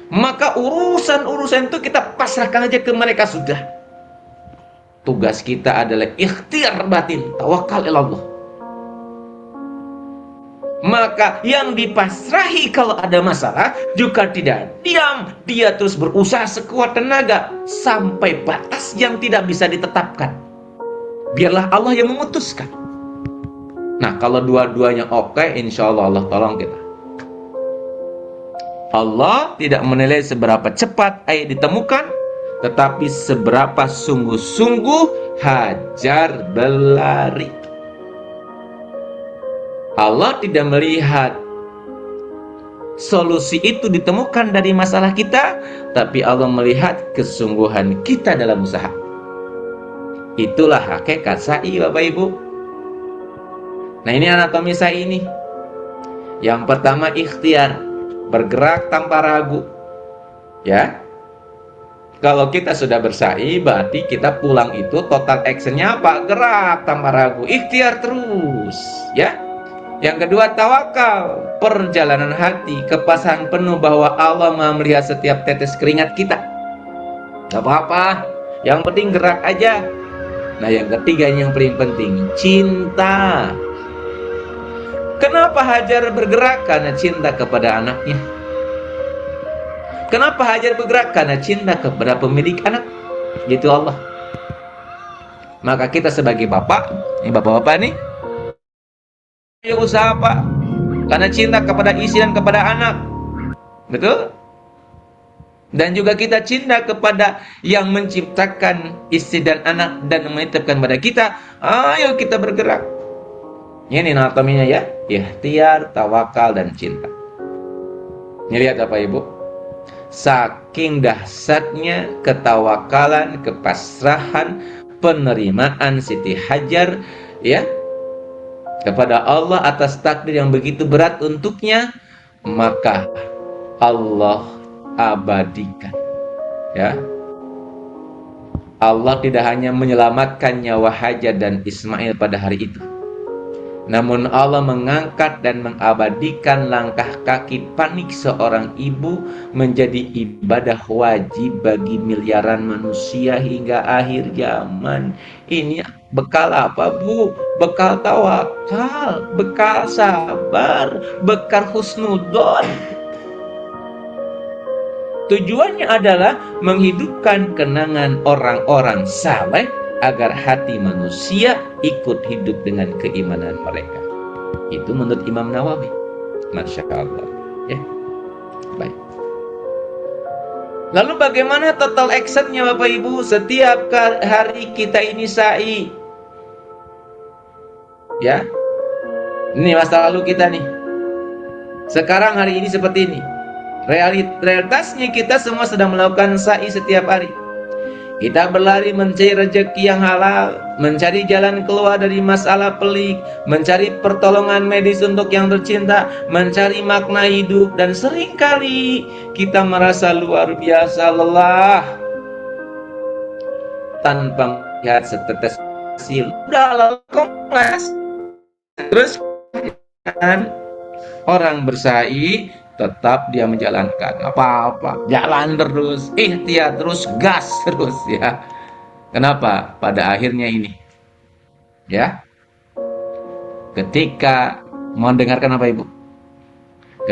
Maka urusan-urusan itu kita pasrahkan aja ke mereka sudah. Tugas kita adalah ikhtiar batin, tawakal ilallah. Maka yang dipasrahi kalau ada masalah juga tidak diam, dia terus berusaha sekuat tenaga sampai batas yang tidak bisa ditetapkan. Biarlah Allah yang memutuskan. Nah, kalau dua-duanya oke, insya Allah Allah tolong kita. Allah tidak menilai seberapa cepat air ditemukan, tetapi seberapa sungguh-sungguh hajar berlari. Allah tidak melihat solusi itu ditemukan dari masalah kita, tapi Allah melihat kesungguhan kita dalam usaha. Itulah hakikat sa'i Bapak Ibu. Nah, ini anatomi sa'i ini. Yang pertama ikhtiar, bergerak tanpa ragu. Ya. Kalau kita sudah bersa'i, berarti kita pulang itu total actionnya apa? Gerak tanpa ragu, ikhtiar terus, ya. Yang kedua tawakal, perjalanan hati, kepastian penuh bahwa Allah Maha melihat setiap tetes keringat kita. Gak apa-apa, yang penting gerak aja. Nah, yang ketiga yang paling penting, cinta. Kenapa Hajar bergerak? Karena cinta kepada anaknya. Kenapa Hajar bergerak? Karena cinta kepada pemilik anak, gitu Allah. Maka kita sebagai bapak, ini bapak-bapak nih, ayo usaha Pak, karena cinta kepada istri dan kepada anak, betul? Dan juga kita cinta kepada yang menciptakan istri dan anak dan menitipkan pada kita. Ayo kita bergerak. Ini anatominya ya, ikhtiar, tawakal dan cinta. Ini lihat Bapak Ibu, saking dahsyatnya ketawakalan, kepasrahan, penerimaan Siti Hajar, ya, kepada Allah atas takdir yang begitu berat untuknya, maka Allah abadikan. Ya, Allah tidak hanya menyelamatkan nyawa Hajar dan Ismail pada hari itu, namun Allah mengangkat dan mengabadikan langkah kaki panik seorang ibu menjadi ibadah wajib bagi miliaran manusia hingga akhir zaman. Ini bekal apa Bu? Bekal tawakal, bekal sabar, bekal husnudon. Tujuannya adalah menghidupkan kenangan orang-orang saleh agar hati manusia ikut hidup dengan keimanan mereka. Itu menurut Imam Nawawi. Masya Allah. Ya. Baik. Lalu bagaimana total actionnya Bapak Ibu? Setiap hari kita ini sa'i. Ya. Ini masa lalu kita nih. Sekarang hari ini seperti ini. Realitasnya kita semua sedang melakukan sa'i setiap hari. Kita berlari mencari rezeki yang halal, mencari jalan keluar dari masalah pelik, mencari pertolongan medis untuk yang tercinta, mencari makna hidup, dan seringkali kita merasa luar biasa lelah tanpa melihat setetes hasil. Udah lelah kongres. Terus kan orang bersa'i tetap dia menjalankan apa-apa, jalan terus, ikhtiar terus, gas terus ya. Kenapa? Pada akhirnya ini ya, ketika mau dengarkan apa Ibu?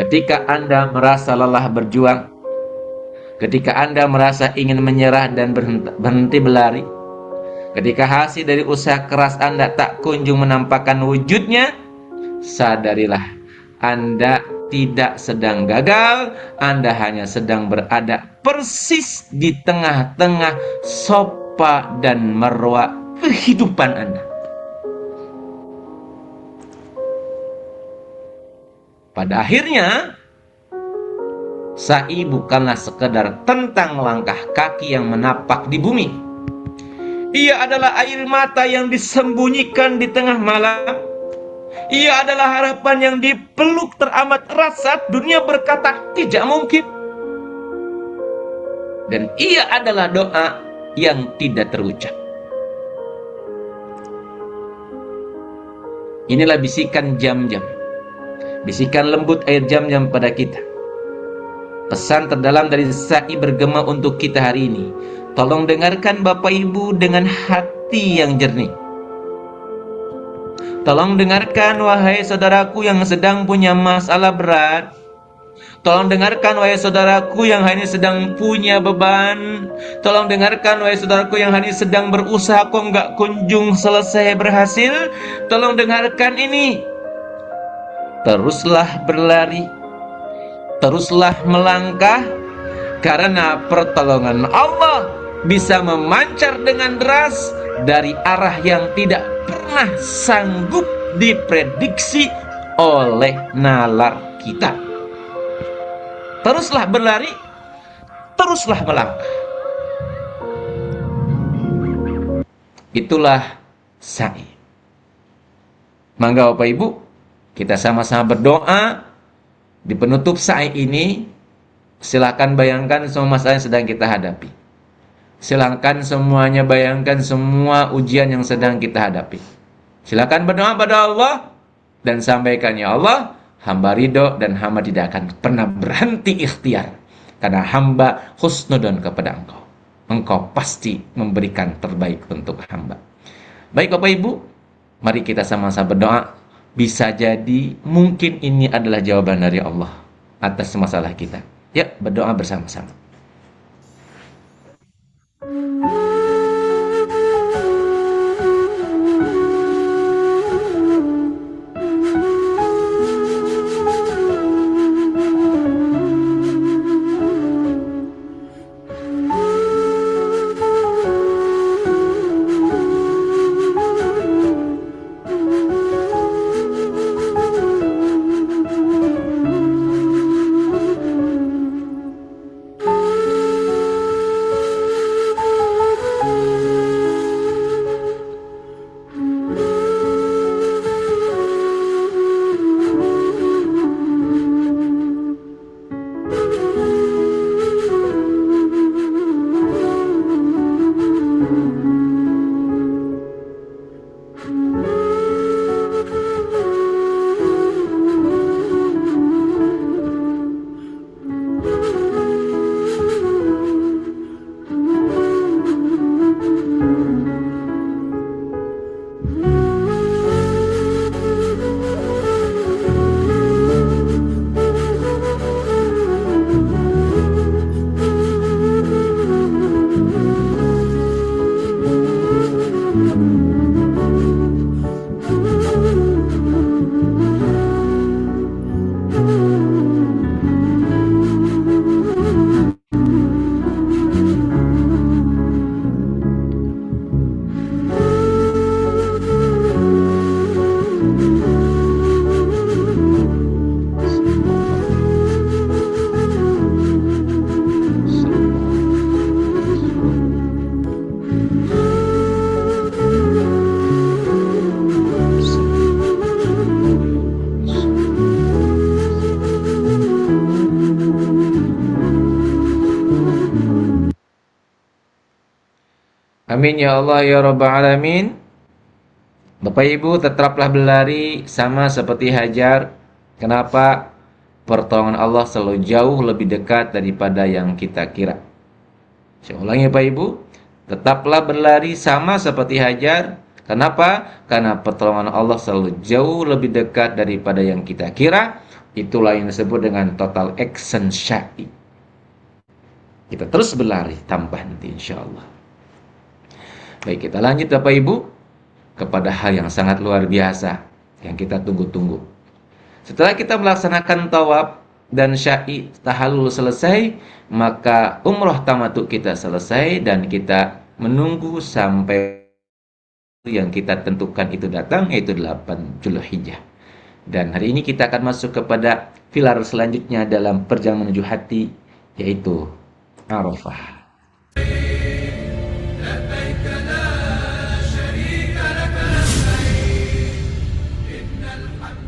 Ketika Anda merasa lelah berjuang, ketika Anda merasa ingin menyerah dan berhenti berlari, ketika hasil dari usaha keras Anda tak kunjung menampakkan wujudnya, sadarilah Anda tidak sedang gagal, Anda hanya sedang berada persis di tengah-tengah sopa dan marwa kehidupan Anda. Pada akhirnya, sa'i bukanlah sekedar tentang langkah kaki yang menapak di bumi. Ia adalah air mata yang disembunyikan di tengah malam. Ia adalah harapan yang dipeluk teramat erat saat dunia berkata tidak mungkin. Dan ia adalah doa yang tidak terucap. Inilah bisikan jam-jam, bisikan lembut air jam-jam pada kita. Pesan terdalam dari sa'i bergema untuk kita hari ini. Tolong dengarkan Bapak Ibu dengan hati yang jernih. Tolong dengarkan wahai saudaraku yang sedang punya masalah berat. Tolong dengarkan wahai saudaraku yang hari ini sedang punya beban. Tolong dengarkan wahai saudaraku yang hari ini sedang berusaha kok nggak kunjung selesai berhasil. Tolong dengarkan ini. Teruslah berlari, teruslah melangkah, karena pertolongan Allah bisa memancar dengan deras dari arah yang tidak pernah sanggup diprediksi oleh nalar kita. Teruslah berlari, teruslah melangkah. Itulah sa'i. Mangga Bapak Ibu, kita sama-sama berdoa di penutup sa'i ini. Silakan bayangkan semua masalah yang sedang kita hadapi. Silakan semuanya bayangkan semua ujian yang sedang kita hadapi. Silakan berdoa pada Allah dan sampaikan, ya Allah, hamba ridho dan hamba tidak akan pernah berhenti ikhtiar, karena hamba husnudon kepada Engkau. Engkau pasti memberikan terbaik untuk hamba. Baik Bapak Ibu, mari kita sama-sama berdoa. Bisa jadi mungkin ini adalah jawaban dari Allah atas masalah kita. Ya, berdoa bersama-sama. Amin ya Allah ya Rabbal Alamin. Bapak Ibu tetaplah berlari sama seperti Hajar. Kenapa? Pertolongan Allah selalu jauh lebih dekat daripada yang kita kira. Saya ulangi Bapak Ibu, tetaplah berlari sama seperti Hajar. Kenapa? Karena pertolongan Allah selalu jauh lebih dekat daripada yang kita kira. Itulah yang disebut dengan total action syai. Kita terus berlari tanpa henti insya Allah. Baik, kita lanjut Bapak Ibu kepada hal yang sangat luar biasa yang kita tunggu-tunggu. Setelah kita melaksanakan tawaf dan syai tahallul selesai, maka umroh tamattu kita selesai dan kita menunggu sampai yang kita tentukan itu datang, yaitu 8 Zulhijjah. Dan hari ini kita akan masuk kepada pilar selanjutnya dalam perjalanan menuju hati, yaitu Arafah.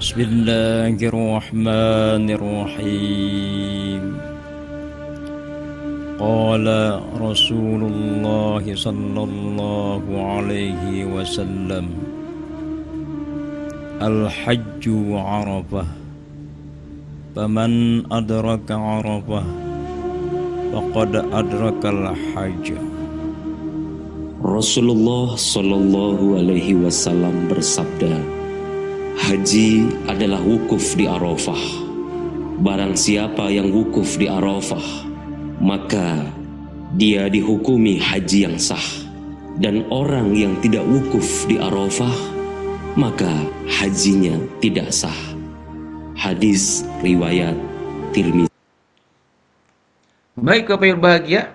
Bismillahirrahmanirrahim. Qala Rasulullah sallallahu alaihi wasallam, Al-hajju Arafah, faman adraka Arafah faqad adrakal hajj. Rasulullah Shallallahu Alaihi Wasallam bersabda, haji adalah wukuf di Arafah. Barang siapa yang wukuf di Arafah, maka dia dihukumi haji yang sah. Dan orang yang tidak wukuf di Arafah, maka hajinya tidak sah. Hadis riwayat Tirmidzi. Baik Bapak Ibu bahagia,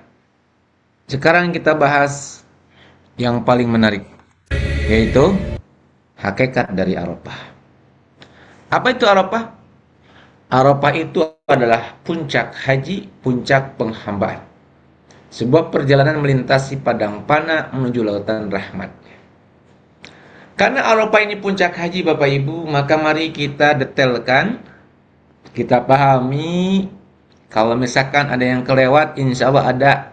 sekarang kita bahas yang paling menarik, yaitu hakikat dari Arafah. Apa itu Arafah? Arafah itu adalah puncak haji, puncak penghambaan. Sebuah perjalanan melintasi padang panah menuju lautan rahmat. Karena Arafah ini puncak haji Bapak Ibu, maka mari kita detailkan, kita pahami. Kalau misalkan ada yang kelewat, insya Allah ada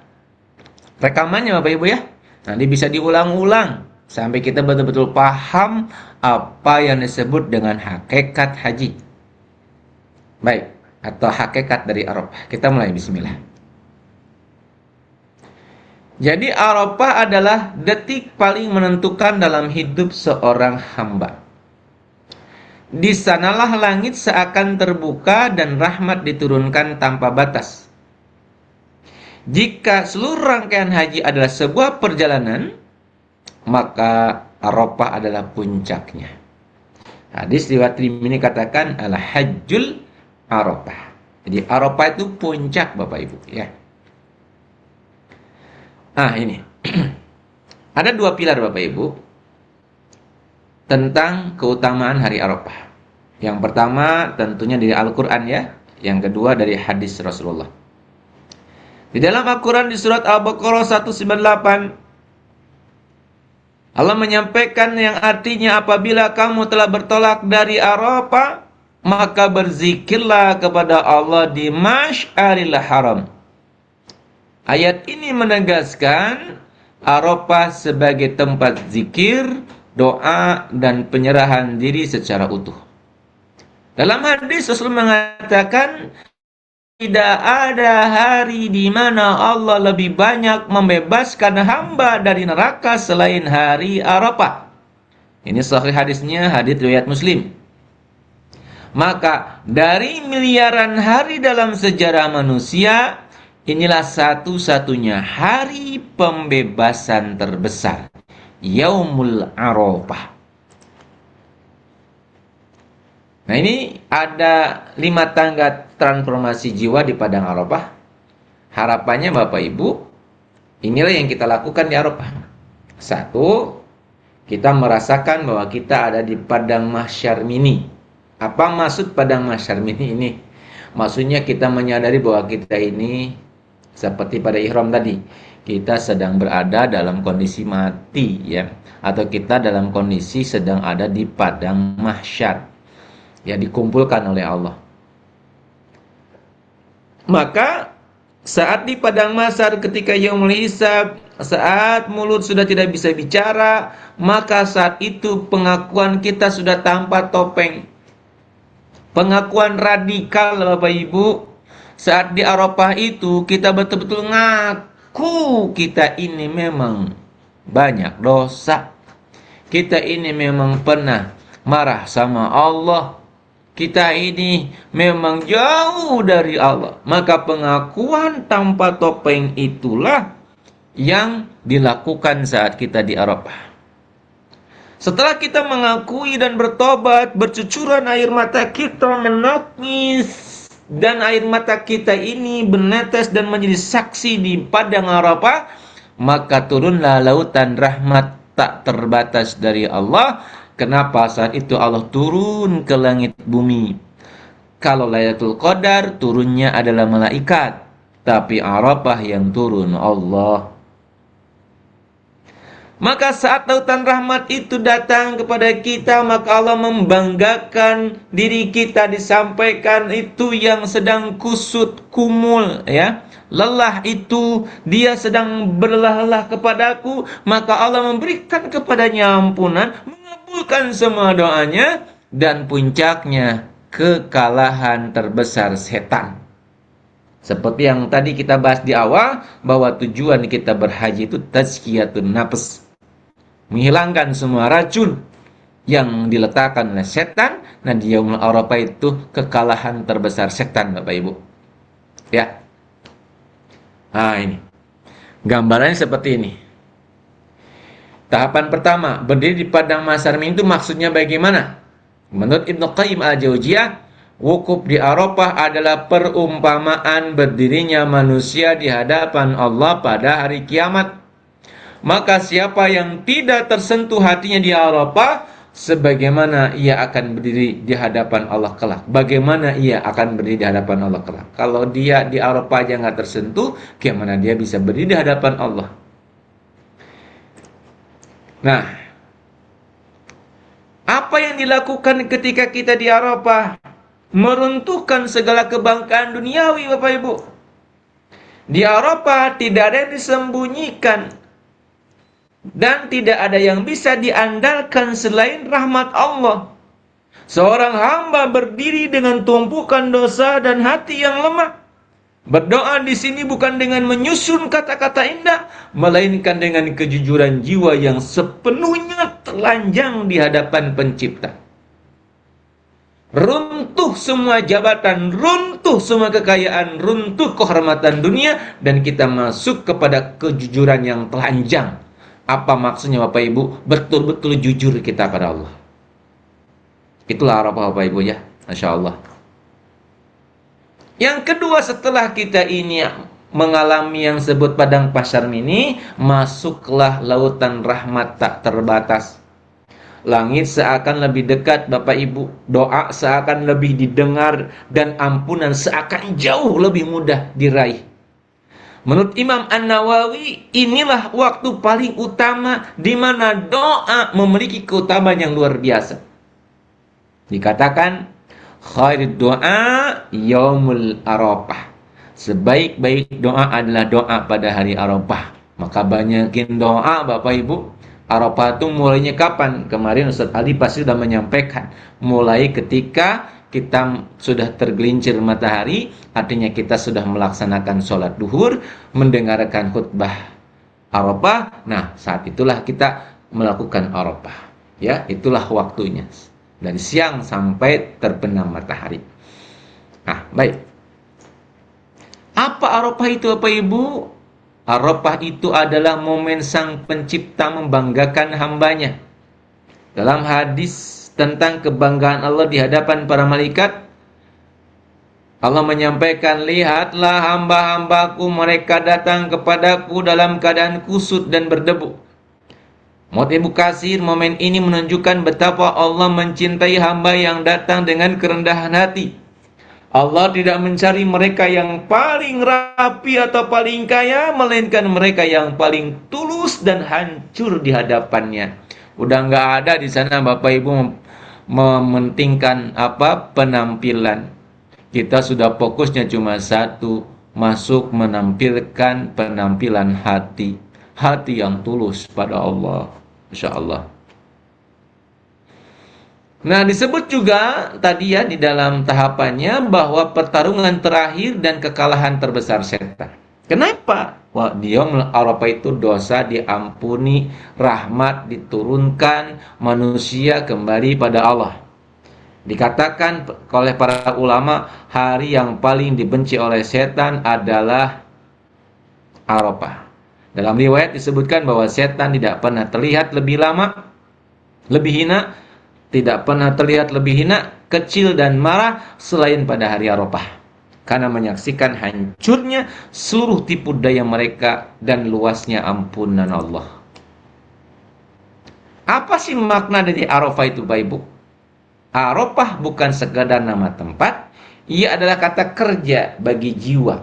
rekamannya Bapak Ibu ya. Nanti bisa diulang-ulang sampai kita betul-betul paham apa yang disebut dengan hakikat haji. Baik, atau hakikat dari Arafah. Kita mulai, bismillah. Jadi Arafah adalah detik paling menentukan dalam hidup seorang hamba. Di sanalah langit seakan terbuka dan rahmat diturunkan tanpa batas. Jika seluruh rangkaian haji adalah sebuah perjalanan, maka Arafah adalah puncaknya. Hadis riwayat Tirmidzi katakan al-hajjul Arafah. Jadi Arafah itu puncak Bapak Ibu ya. Ini. Ada dua pilar Bapak Ibu tentang keutamaan hari Arafah. Yang pertama tentunya dari Al-Quran ya. Yang kedua dari hadis Rasulullah. Di dalam Al-Quran di surat Al-Baqarah 198, Allah menyampaikan yang artinya apabila kamu telah bertolak dari Arafah, maka berzikirlah kepada Allah di Masy'aril Haram. Ayat ini menegaskan Arafah sebagai tempat zikir, doa, dan penyerahan diri secara utuh. Dalam hadis Rasul mengatakan, tidak ada hari di mana Allah lebih banyak membebaskan hamba dari neraka selain hari Arafah. Ini sahih hadisnya, hadis riwayat Muslim. Maka dari miliaran hari dalam sejarah manusia, inilah satu-satunya hari pembebasan terbesar, Yaumul Arafah. Nah, ini ada 5 tangga transformasi jiwa di padang Arafah. Harapannya Bapak Ibu, inilah yang kita lakukan di Arafah. 1, kita merasakan bahwa kita ada di padang mahsyar mini. Apa maksud padang mahsyar mini ini? Maksudnya kita menyadari bahwa kita ini seperti pada ihram tadi, kita sedang berada dalam kondisi mati ya, atau kita dalam kondisi sedang ada di padang mahsyar. Ya, dikumpulkan oleh Allah. Maka Saat di padang mahsyar ketika yaumul hisab, saat mulut sudah tidak bisa bicara, maka saat itu pengakuan kita sudah tanpa topeng. Pengakuan radikal Bapak Ibu. Saat di Arafah itu kita betul-betul ngaku kita ini memang banyak dosa. Kita ini memang pernah marah sama Allah. Kita ini memang jauh dari Allah. Maka pengakuan tanpa topeng itulah yang dilakukan saat kita di Arafah. Setelah kita mengakui dan bertobat, bercucuran air mata kita menangis, dan air mata kita ini menetes dan menjadi saksi di padang Arafah, maka turunlah lautan rahmat tak terbatas dari Allah. Kenapa saat itu Allah turun ke langit bumi? Kalau Lailatul Qadar turunnya adalah malaikat, tapi Arafah yang turun Allah. Maka saat lautan rahmat itu datang kepada kita, maka Allah membanggakan diri kita, disampaikan itu yang sedang kusut kumul, ya. Lelah itu dia sedang berlelah kepadaku, maka Allah memberikan kepadanya ampunan, mengabulkan semua doanya, dan puncaknya kekalahan terbesar setan. Seperti yang tadi kita bahas di awal, bahwa tujuan kita berhaji itu tazkiyatun nafs, menghilangkan semua racun yang diletakkan oleh setan. Nah, di Yaumul Arafah itu kekalahan terbesar setan, Bapak Ibu. Ya. Nah, ini gambarannya seperti ini. Tahapan pertama, berdiri di padang mahsyar itu maksudnya bagaimana? Menurut Ibnu Qayyim al-Jauziyah, wukuf di Arafah adalah perumpamaan berdirinya manusia di hadapan Allah pada hari kiamat. Maka siapa yang tidak tersentuh hatinya di Arafah, sebagaimana ia akan berdiri di hadapan Allah kelak. Bagaimana ia akan berdiri di hadapan Allah kelak? Kalau dia di Arafah aja nggak tersentuh, bagaimana dia bisa berdiri di hadapan Allah? Nah, apa yang dilakukan ketika kita di Arafah? Meruntuhkan segala kebanggaan duniawi, Bapak Ibu. Di Arafah tidak ada yang disembunyikan, dan tidak ada yang bisa diandalkan selain rahmat Allah. Seorang hamba berdiri dengan tumpukan dosa dan hati yang lemah. Berdoa di sini bukan dengan menyusun kata-kata indah, melainkan dengan kejujuran jiwa yang sepenuhnya telanjang di hadapan Pencipta. Runtuh semua jabatan, runtuh semua kekayaan, runtuh kehormatan dunia, dan kita masuk kepada kejujuran yang telanjang. Apa maksudnya Bapak Ibu? Betul-betul jujur kita pada Allah. Itulah Arafah Bapak Ibu ya. Masya Allah. Yang kedua, setelah kita ini mengalami yang sebut padang mahsyar ini, masuklah lautan rahmat tak terbatas. Langit seakan lebih dekat Bapak Ibu. Doa seakan lebih didengar, dan ampunan seakan jauh lebih mudah diraih. Menurut Imam An-Nawawi, inilah waktu paling utama di mana doa memiliki keutamaan yang luar biasa. Dikatakan, khairud doa yaumul Arafah. Sebaik-baik doa adalah doa pada hari Arafah. Maka banyakin doa Bapak Ibu. Arafah itu mulainya kapan? Kemarin Ustaz Ali pasti sudah menyampaikan. Mulai ketika kita sudah tergelincir matahari, artinya kita sudah melaksanakan sholat duhur, mendengarkan khutbah Arafah. Nah, saat itulah kita melakukan Arafah. Ya, itulah waktunya. Dari siang sampai terbenam matahari. Nah, baik. Apa Arafah itu, Bapak Ibu? Arafah itu adalah momen Sang Pencipta membanggakan hambanya. Dalam hadis tentang kebanggaan Allah di hadapan para malaikat, Allah menyampaikan, lihatlah hamba-hambaku, mereka datang kepadaku dalam keadaan kusut dan berdebu. Muhammad Ibnu Katsir, momen ini menunjukkan betapa Allah mencintai hamba yang datang dengan kerendahan hati. Allah tidak mencari mereka yang paling rapi atau paling kaya, melainkan mereka yang paling tulus dan hancur di hadapannya. Udah nggak ada di sana Bapak Ibu mementingkan penampilan. Kita sudah fokusnya cuma satu, masuk menampilkan penampilan hati yang tulus pada Allah. Insya Allah. Nah, disebut juga tadi ya di dalam tahapannya bahwa pertarungan terakhir dan kekalahan terbesar setan. Kenapa? Wah, di Yaumul Arafah itu dosa diampuni, rahmat diturunkan, manusia kembali pada Allah. Dikatakan oleh para ulama, hari yang paling dibenci oleh setan adalah Arafah. Dalam riwayat disebutkan bahwa setan tidak pernah terlihat lebih lama, lebih hina, tidak pernah terlihat lebih hina, kecil dan marah selain pada hari Arafah, karena menyaksikan hancurnya seluruh tipu daya mereka dan luasnya ampunan Allah. Apa sih makna dari Arafah itu, Bapak Ibu? Arafah bukan sekadar nama tempat, ia adalah kata kerja bagi jiwa.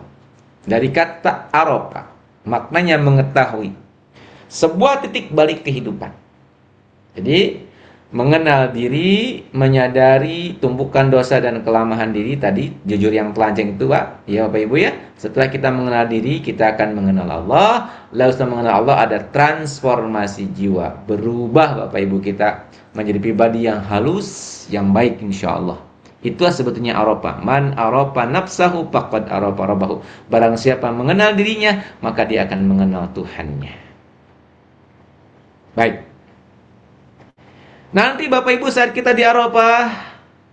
Dari kata Arafah, maknanya mengetahui, sebuah titik balik kehidupan. Jadi mengenal diri, menyadari tumpukan dosa dan kelemahan diri tadi, jujur yang telanjang itu, Pak. Ya, Bapak Ibu ya. Setelah kita mengenal diri, kita akan mengenal Allah. Lalu setelah mengenal Allah ada transformasi jiwa, berubah Bapak Ibu kita menjadi pribadi yang halus, yang baik insya Allah. Itulah sebetulnya Arafah. Man arafa nafsahu faqad arafa rabbahu. Barang siapa mengenal dirinya, maka dia akan mengenal Tuhannya. Baik. Nanti Bapak Ibu saat kita di Arafah,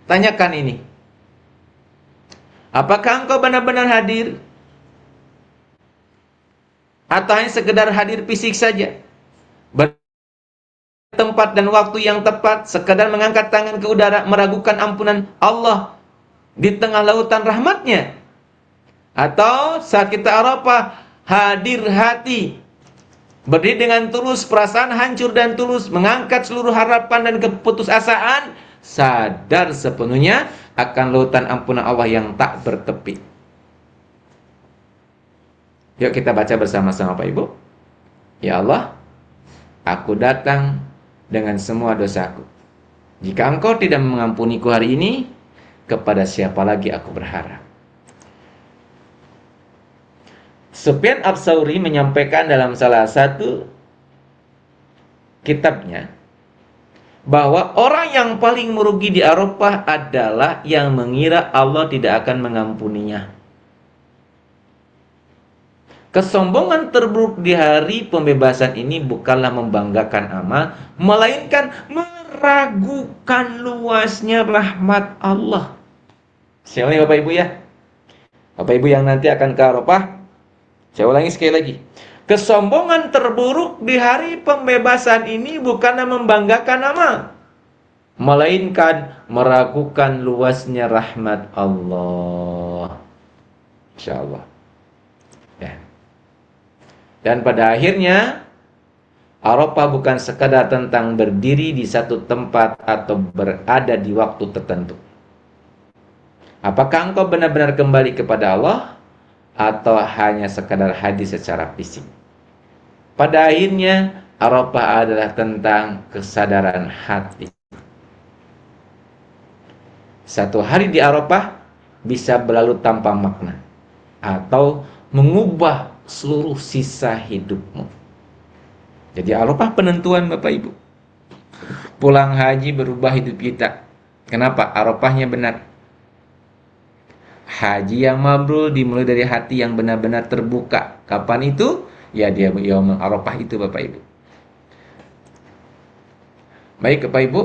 tanyakan ini. Apakah engkau benar-benar hadir? Atau hanya sekedar hadir fisik saja? Tempat dan waktu yang tepat, sekadar mengangkat tangan ke udara, meragukan ampunan Allah di tengah lautan rahmatnya? Atau saat kita Arafah, hadir hati, berdiri dengan tulus, perasaan hancur dan tulus, mengangkat seluruh harapan dan keputusasaan, sadar sepenuhnya akan lautan ampunan Allah yang tak bertepi. Yuk kita baca bersama-sama Pak Ibu. Ya Allah, aku datang dengan semua dosaku. Jika engkau tidak mengampuniku hari ini, kepada siapa lagi aku berharap? Sufyan Ats-Tsauri menyampaikan dalam salah satu kitabnya bahwa orang yang paling merugi di Arafah adalah yang mengira Allah tidak akan mengampuninya. Kesombongan terburuk di hari pembebasan ini bukanlah membanggakan amal, melainkan meragukan luasnya rahmat Allah. Saya ulangi Bapak Ibu ya. Bapak Ibu yang nanti akan ke Arafah, saya ulangi sekali lagi. Kesombongan terburuk di hari pembebasan ini bukanlah membanggakan amal, melainkan meragukan luasnya rahmat Allah. Insyaallah. Ya. Dan pada akhirnya Arafah bukan sekadar tentang berdiri di satu tempat atau berada di waktu tertentu. Apakah engkau benar-benar kembali kepada Allah atau hanya sekadar hadir secara fisik? Pada akhirnya Arafah adalah tentang kesadaran hati. Satu hari di Arafah bisa berlalu tanpa makna atau mengubah seluruh sisa hidupmu. Jadi Arafah penentuan Bapak Ibu. Pulang haji berubah hidup kita. Kenapa? Arafahnya benar. Haji yang mabrur dimulai dari hati yang benar-benar terbuka. Kapan itu? Ya dia Yaumul Arafah itu Bapak Ibu. Baik Bapak Ibu,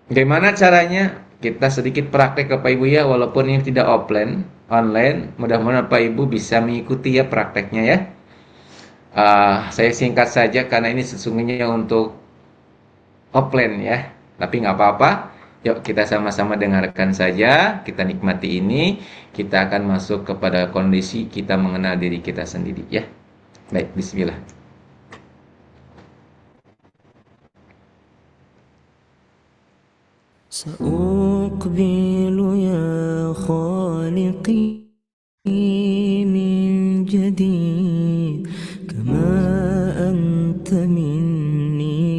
bagaimana caranya? Kita sedikit praktek Bapak Ibu ya, walaupun ini tidak online. Mudah-mudahan Bapak Ibu bisa mengikuti ya prakteknya ya. Saya singkat saja karena ini sesungguhnya untuk offline ya. Tapi nggak apa-apa. Yuk kita sama-sama dengarkan saja. Kita nikmati ini. Kita akan masuk kepada kondisi kita mengenal diri kita sendiri ya. Baik, bismillah. سأقبل يا خالقي من جديد كما أنت مني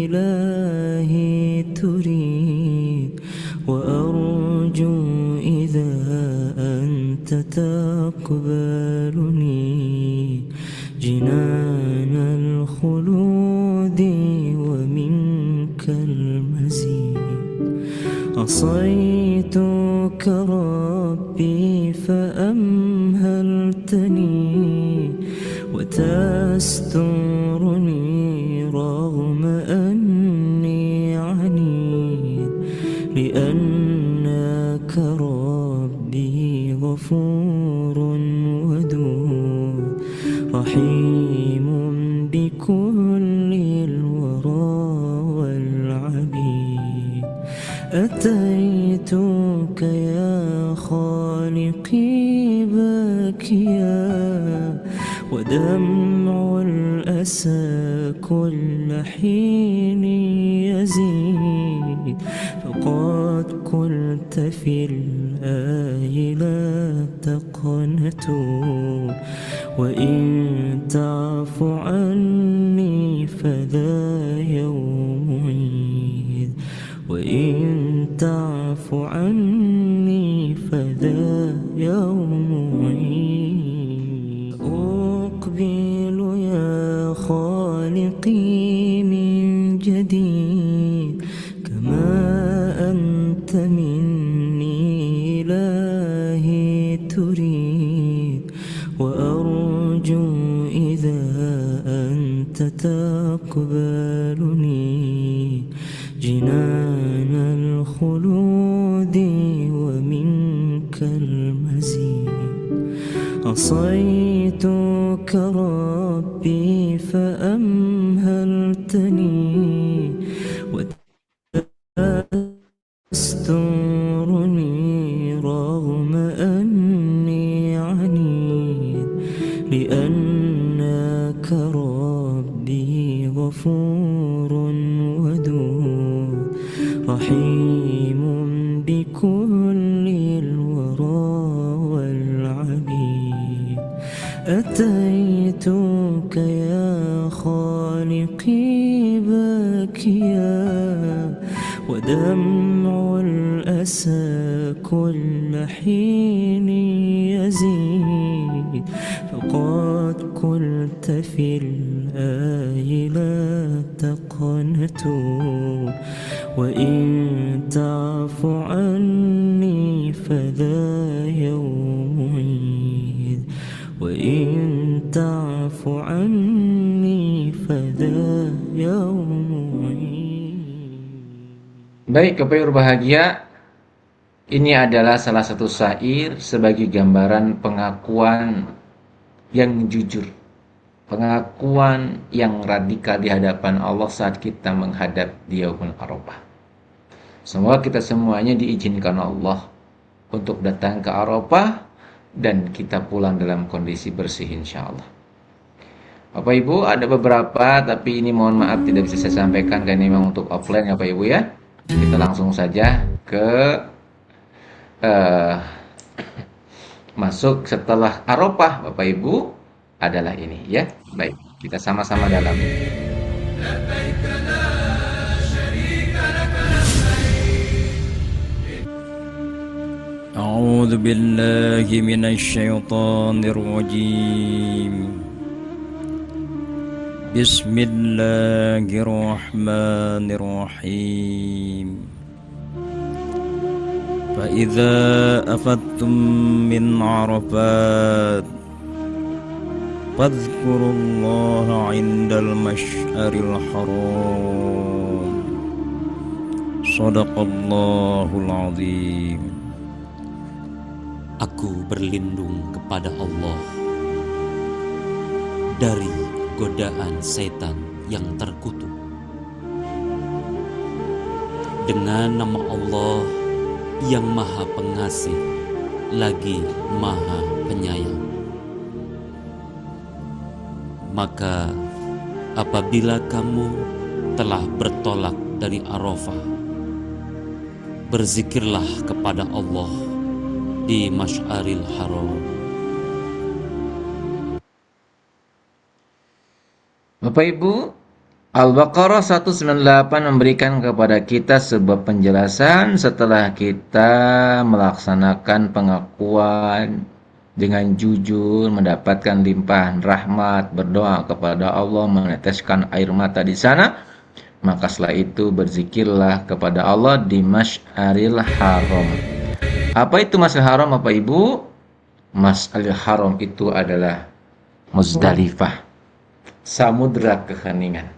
إلهي تريد وأرجو إذا أنت تقبل المزيد. عصيتك ربي فأمهلتني وتسترني رغم أني عنيد، لأنك ربي غفور ودود رحيم بكل الورى والعبيد. أتيتك يا خالقي باكيا ودمع الأسى كل حين يزيد، فقد قلت في الآي لا تقنطوا وإن تعف عني فذا يوم عيد، وإن تعف عني فذا يوم عيد. أقبل يا خالقي من جديد كما أنت مني إلهي تريد، وأرجو إذا أنت تقبلني جنان الخلود ومنك المزيد. عصيتك ربي فأمهلتني وتسترني رغم أني عنيد، لأنك ربي غفور ودود رحيم بكل الورى والعبيد. أتيتك يا خالقي باكيا ودمع الأسى كل حين يزيد، فقد قلت في الآي لا تقنطوا وإن تعف عني فذا يوم عيد، وإن تعف عني فذا يوم عيد. Baik, Bapak Ibu berbahagia, ini adalah salah satu syair sebagai gambaran pengakuan yang jujur, pengakuan yang radikal di hadapan Allah saat kita menghadap di Yaumul Arafah. Semoga kita semuanya diizinkan Allah untuk datang ke Arafah dan kita pulang dalam kondisi bersih insya Allah. Bapak Ibu, ada beberapa tapi ini mohon maaf tidak bisa saya sampaikan karena ini memang untuk offline ya Bapak Ibu ya. Kita langsung saja ke masuk setelah Arafah Bapak Ibu adalah ini ya. Baik, kita sama-sama dalam. أعوذ بالله من الشيطان الرجيم بسم الله الرحمن الرحيم فإذا أفضتم من عرفات فاذكروا الله عند المشعر الحرام صدق الله العظيم. Aku berlindung kepada Allah dari godaan setan yang terkutuk. Dengan nama Allah yang Maha Pengasih lagi Maha Penyayang. Maka apabila kamu telah bertolak dari Arafah, berzikirlah kepada Allah di Masy'aril Haram. Bapak Ibu, Al-Baqarah 198 memberikan kepada kita sebuah penjelasan setelah kita melaksanakan pengakuan dengan jujur, mendapatkan limpahan rahmat, berdoa kepada Allah, meneteskan air mata di sana. Maka setelah itu berzikirlah kepada Allah di Masy'aril Haram. Apa itu Masy'aril Haram Bapak Ibu? Masy'aril Haram itu adalah Muzdalifah, samudra keheningan.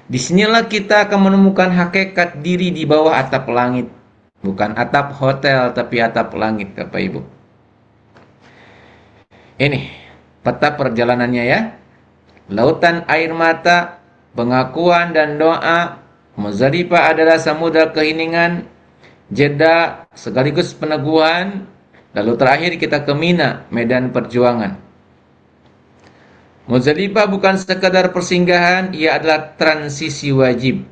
Disinilah kita akan menemukan hakikat diri di bawah atap langit. Bukan atap hotel, tapi atap langit, Bapak Ibu. Ini peta perjalanannya ya. Lautan air mata, pengakuan dan doa. Muzdalifah adalah samudra keheningan, jeda sekaligus peneguhan. Lalu terakhir kita ke Mina, medan perjuangan. Muzdalifah bukan sekadar persinggahan, ia adalah transisi wajib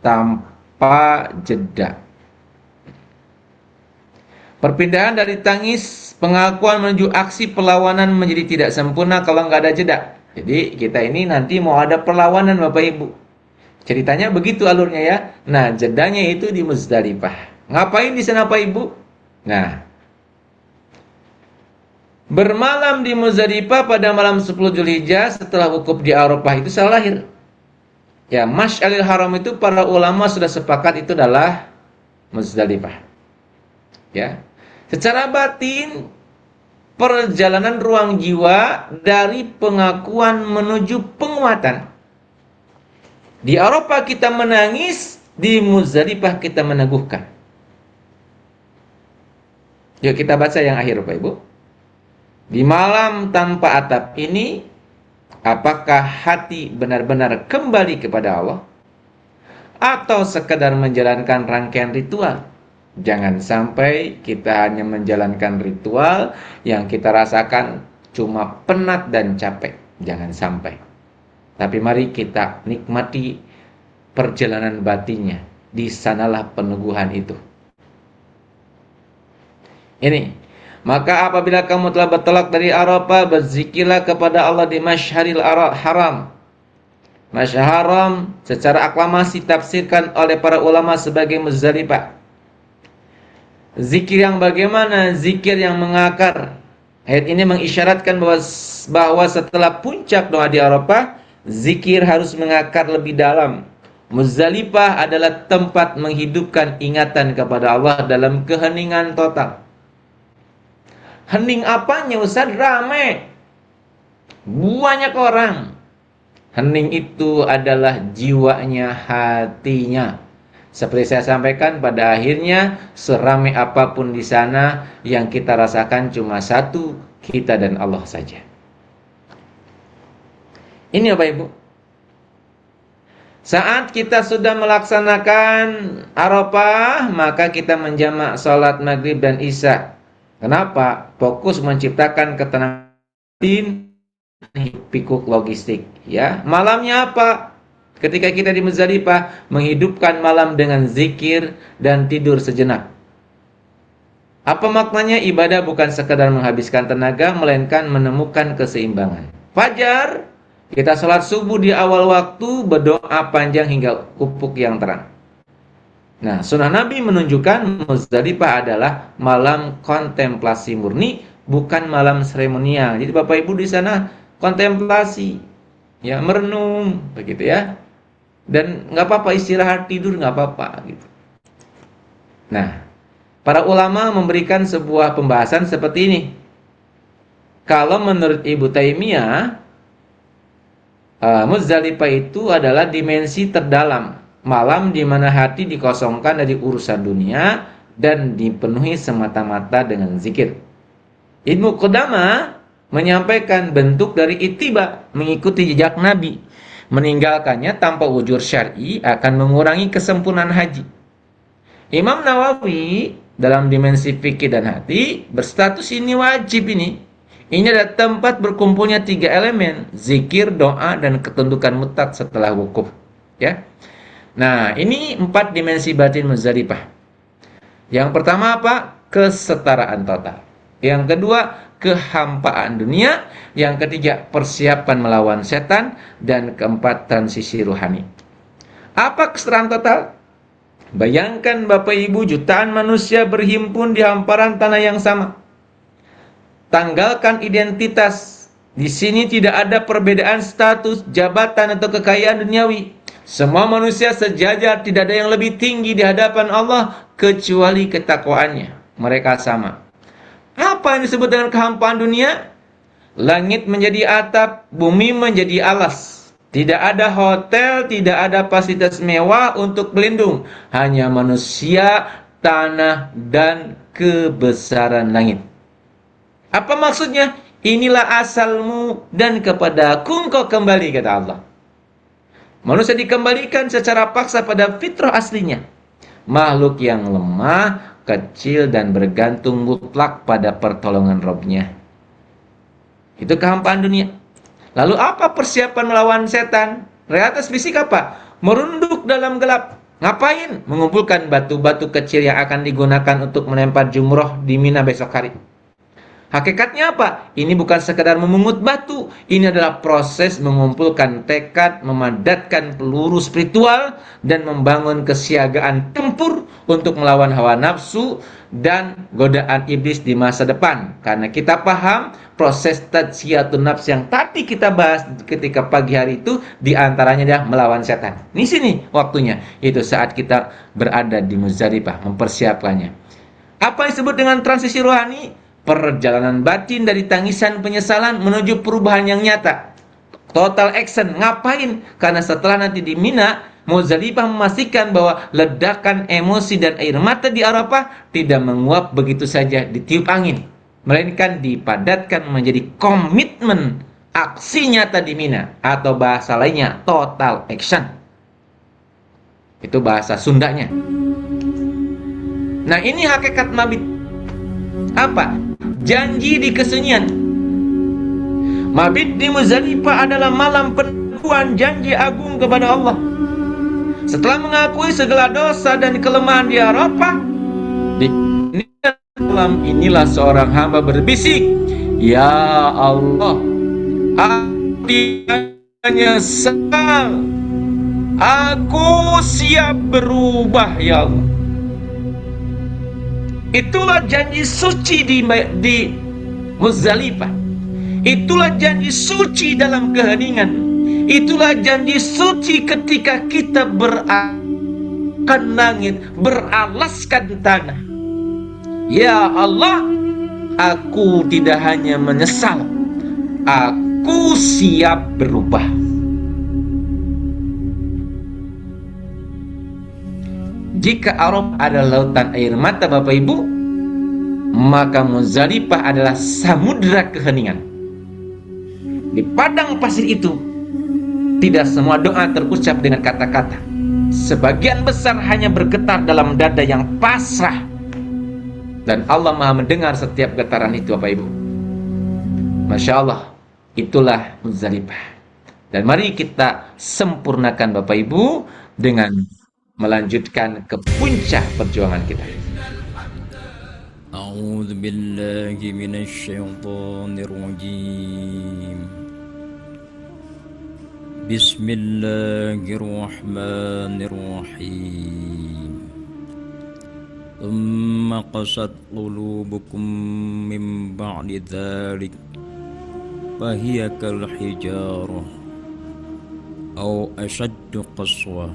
tanpa jeda. Perpindahan dari tangis pengakuan menuju aksi perlawanan menjadi tidak sempurna kalau nggak ada jeda. Jadi kita ini nanti mau ada perlawanan Bapak Ibu. Ceritanya begitu alurnya ya. Nah, jedanya itu di Muzdalifah. Ngapain di sana Bapak Ibu? Nah, bermalam di Muzdalifah pada malam 10 Zulhijjah setelah wukuf di Arafah itu salah lahir. Ya, Masy'aril Haram itu para ulama sudah sepakat itu adalah Muzdalifah. Ya. Secara batin perjalanan ruang jiwa dari pengakuan menuju penguatan. Di Arafah kita menangis, di Muzdalifah kita meneguhkan. Yuk kita baca yang akhir Bapak Ibu. Di malam tanpa atap ini, apakah hati benar-benar kembali kepada Allah? Atau sekedar menjalankan rangkaian ritual? Jangan sampai kita hanya menjalankan ritual yang kita rasakan cuma penat dan capek. Jangan sampai. Tapi mari kita nikmati perjalanan batinnya. Di sanalah peneguhan itu. Ini. Maka apabila kamu telah bertolak dari Arafah, berzikirlah kepada Allah di Masy'aril Haram. Masy'aril Haram secara aklamasi tafsirkan oleh para ulama sebagai Muzdalifah. Zikir yang bagaimana? Zikir yang mengakar. Ayat ini mengisyaratkan bahwa setelah puncak doa di Arafah, zikir harus mengakar lebih dalam. Muzdalifah adalah tempat menghidupkan ingatan kepada Allah dalam keheningan total. Hening apanya Ustaz? Rame. Banyak orang. Hening itu adalah jiwanya, hatinya. Seperti saya sampaikan pada akhirnya, seramai apapun di sana, yang kita rasakan cuma satu, kita dan Allah saja. Ini Bapak Ibu. Saat kita sudah melaksanakan Arafah, maka kita menjamak sholat maghrib dan isya. Kenapa? Fokus menciptakan ketenangan pikuk logistik. Ya, malamnya apa? Ketika kita di Muzdalifah, menghidupkan malam dengan zikir dan tidur sejenak. Apa maknanya? Ibadah bukan sekadar menghabiskan tenaga, melainkan menemukan keseimbangan. Fajar, kita sholat subuh di awal waktu, berdoa panjang hingga ufuk yang terang. Nah, sunnah Nabi menunjukkan Muzdalifah adalah malam kontemplasi murni, bukan malam seremonial. Jadi Bapak Ibu di sana kontemplasi, ya, merenung, begitu ya. Dan nggak apa-apa istirahat tidur, nggak apa-apa gitu. Nah, para ulama memberikan sebuah pembahasan seperti ini. Kalau menurut Ibnu Taimiyah, Muzdalifah itu adalah dimensi terdalam, malam di mana hati dikosongkan dari urusan dunia dan dipenuhi semata-mata dengan zikir. Ibnu Qudamah menyampaikan bentuk dari ittiba, mengikuti jejak Nabi. Meninggalkannya tanpa ujur syar'i akan mengurangi kesempurnaan haji. Imam Nawawi dalam dimensi fikih dan hati berstatus ini wajib ini. Ini adalah tempat berkumpulnya 3 elemen, zikir, doa, dan ketundukan mutlak setelah wukuf. Ya. Nah, ini 4 dimensi batin Muzdalifah. Yang pertama apa? Kesetaraan total. Yang kedua, kehampaan dunia. Yang ketiga, persiapan melawan setan. Dan keempat, transisi rohani. Apa kesetaraan total? Bayangkan Bapak Ibu, jutaan manusia berhimpun di hamparan tanah yang sama. Tanggalkan identitas. Di sini tidak ada perbedaan status, jabatan, atau kekayaan duniawi. Semua manusia sejajar, tidak ada yang lebih tinggi di hadapan Allah kecuali ketakwaannya. Mereka sama. Apa yang disebut dengan kehampaan dunia? Langit menjadi atap, bumi menjadi alas. Tidak ada hotel, tidak ada fasilitas mewah untuk berlindung. Hanya manusia, tanah, dan kebesaran langit. Apa maksudnya? Inilah asalmu dan kepadaku engkau kembali, kata Allah. Manusia dikembalikan secara paksa pada fitrah aslinya. Makhluk yang lemah, kecil, dan bergantung mutlak pada pertolongan Rabb-Nya. Itu kehampaan dunia. Lalu apa persiapan melawan setan? Realitas fisik apa? Merunduk dalam gelap. Ngapain? Mengumpulkan batu-batu kecil yang akan digunakan untuk melempar jumroh di Mina besok hari. Hakikatnya apa? Ini bukan sekedar memungut batu. Ini adalah proses mengumpulkan tekad, memadatkan peluru spiritual, dan membangun kesiagaan tempur untuk melawan hawa nafsu dan godaan iblis di masa depan. Karena kita paham proses tadzkiyatun nafs yang tadi kita bahas ketika pagi hari itu, diantaranya adalah melawan setan. Di sini waktunya, yaitu saat kita berada di Muzdalifah, mempersiapkannya. Apa yang disebut dengan transisi rohani? Perjalanan batin dari tangisan penyesalan menuju perubahan yang nyata. Total action. Ngapain? Karena setelah nanti di Mina, Muzdalifah memastikan bahwa ledakan emosi dan air mata di Arafah tidak menguap begitu saja ditiup angin, melainkan dipadatkan menjadi komitmen aksi nyata di Mina, atau bahasa lainnya total action. Itu bahasa Sundanya. Nah, ini hakikat mabit. Apa? Janji di kesunyian. Mabit di Muzdalifah adalah malam pengakuan janji agung kepada Allah. Setelah mengakui segala dosa dan kelemahan di Arafah, di malam inilah seorang hamba berbisik, "Ya Allah, aku menyesal. Aku siap berubah, ya Allah." Itulah janji suci di Muzdalifah. Itulah janji suci dalam keheningan. Itulah janji suci ketika kita beralaskan langit, beralaskan tanah. Ya Allah, aku tidak hanya menyesal, aku siap berubah. Jika Arafah adalah lautan air mata Bapak Ibu, maka Muzdalifah adalah samudra keheningan. Di padang pasir itu, tidak semua doa terucap dengan kata-kata. Sebagian besar hanya bergetar dalam dada yang pasrah. Dan Allah Maha mendengar setiap getaran itu, Bapak Ibu. Masya Allah, itulah Muzdalifah. Dan mari kita sempurnakan Bapak Ibu dengan melanjutkan ke puncak perjuangan kita. A'udzu billahi minasy syaithanir rajim. Bismillahirrahmanirrahim. Tsumma qasat qulubukum min ba'di dzalik fa hiya kal hijarah aw ashaddu qaswah.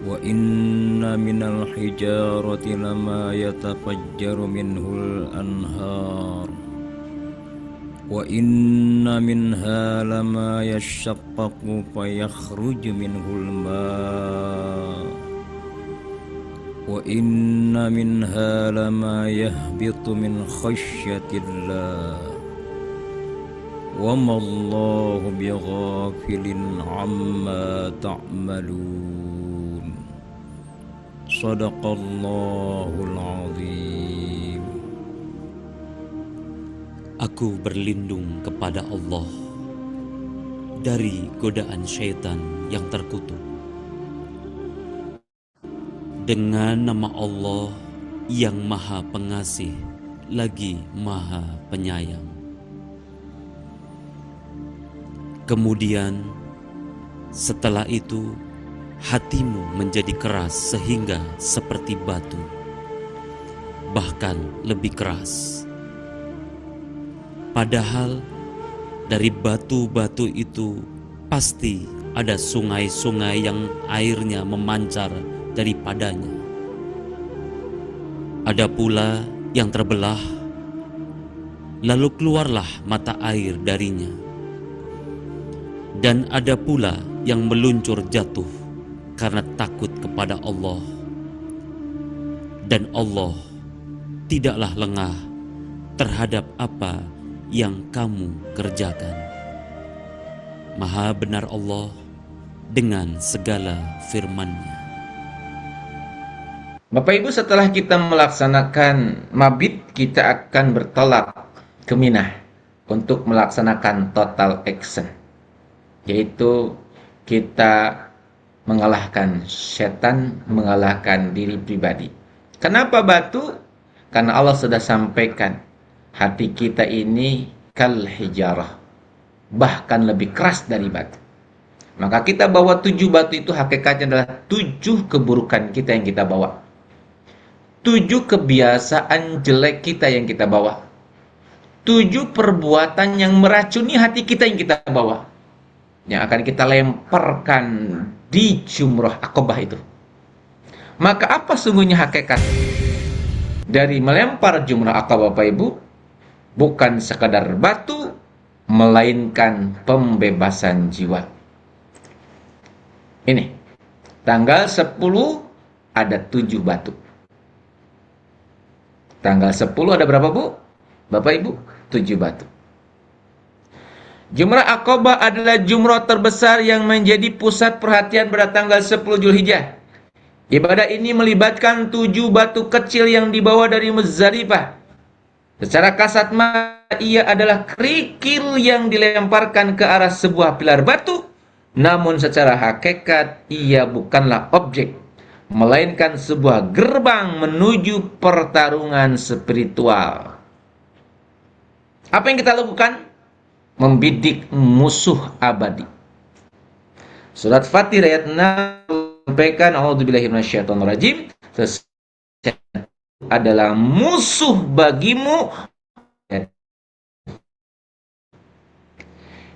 Wa inna minal hijarati lama yatafajjaru minhul anhar wa inna minha lama yashaqqaqu fayakhruju minhul ma' wa inna minha lama yahbitu min khasyatillah wa ma Allahu bighafilin amma ta'malun. Sadaqallahul azim. Aku berlindung kepada Allah dari godaan syaitan yang terkutuk. Dengan nama Allah yang Maha Pengasih lagi Maha Penyayang. Kemudian setelah itu hatimu menjadi keras sehingga seperti batu, bahkan lebih keras. Padahal dari batu-batu itu pasti ada sungai-sungai yang airnya memancar daripadanya. Ada pula yang terbelah, lalu keluarlah mata air darinya. Dan ada pula yang meluncur jatuh karena takut kepada Allah. Dan Allah tidaklah lengah terhadap apa yang kamu kerjakan. Maha benar Allah dengan segala firman-Nya. Bapak Ibu, setelah kita melaksanakan mabit, kita akan bertolak ke Minah untuk melaksanakan total action, yaitu kita mengalahkan setan, mengalahkan diri pribadi. Kenapa batu? Karena Allah sudah sampaikan, hati kita ini kal hijarah, bahkan lebih keras dari batu. Maka kita bawa 7 batu itu hakikatnya adalah 7 keburukan kita yang kita bawa. 7 kebiasaan jelek kita yang kita bawa. 7 perbuatan yang meracuni hati kita yang kita bawa, yang akan kita lemparkan di Jumroh Aqobah itu. Maka apa sungguhnya hakikat dari melempar Jumroh Aqobah, Bapak Ibu? Bukan sekadar batu, melainkan pembebasan jiwa. Ini, tanggal 10 ada 7 batu. Tanggal 10 ada berapa, Bu? Bapak Ibu, 7 batu. Jumrah Aqobah adalah jumrah terbesar yang menjadi pusat perhatian pada tanggal 10 Zulhijjah. Ibadah ini melibatkan 7 batu kecil yang dibawa dari Muzdalifah. Secara kasat mata, ia adalah kerikil yang dilemparkan ke arah sebuah pilar batu. Namun secara hakikat, ia bukanlah objek, melainkan sebuah gerbang menuju pertarungan spiritual. Apa yang kita lakukan? Membidik musuh abadi. Surat Fatir ayat 6 sampaikan, a'udzubillahi minasyaitonirrajim, sesungguhnya adalah musuh bagimu.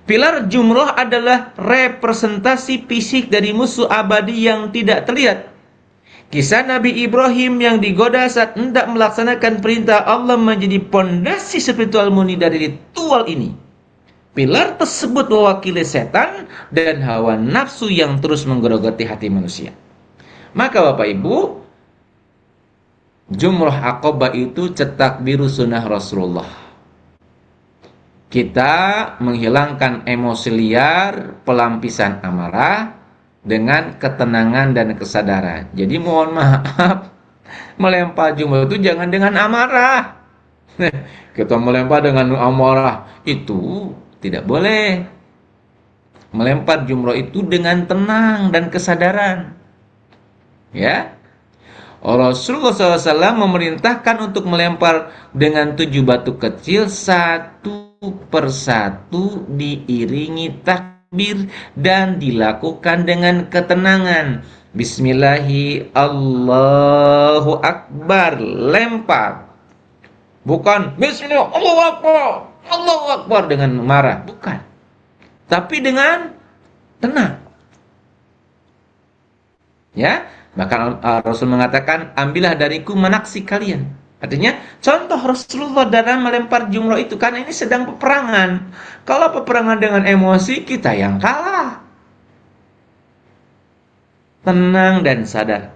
Pilar jumroh adalah representasi fisik dari musuh abadi yang tidak terlihat. Kisah Nabi Ibrahim yang digoda saat hendak melaksanakan perintah Allah menjadi pondasi spiritual murni dari ritual ini. Pilar tersebut mewakili setan dan hawa nafsu yang terus menggerogoti hati manusia. Maka Bapak Ibu, Jumroh Aqobah itu cetak biru sunnah Rasulullah. Kita menghilangkan emosi liar, pelampiasan amarah, dengan ketenangan dan kesadaran. Jadi mohon maaf, melempar jumroh itu jangan dengan amarah. Kita melempar dengan amarah, itu tidak boleh. Melempar jumroh itu dengan tenang dan kesadaran. Ya, Rasulullah SAW memerintahkan untuk melempar dengan 7 batu kecil, satu persatu diiringi takbir dan dilakukan dengan ketenangan. Bismillahi Allahu Akbar, lempar. Bukan Bismillah Allahu Akbar, Allahu Akbar dengan marah, bukan. Tapi dengan tenang. Ya, maka Rasul mengatakan, ambillah dariku manaksik kalian. Artinya, contoh Rasulullah dalam melempar jumroh itu, karena ini sedang peperangan. Kalau peperangan dengan emosi, kita yang kalah. Tenang dan sadar.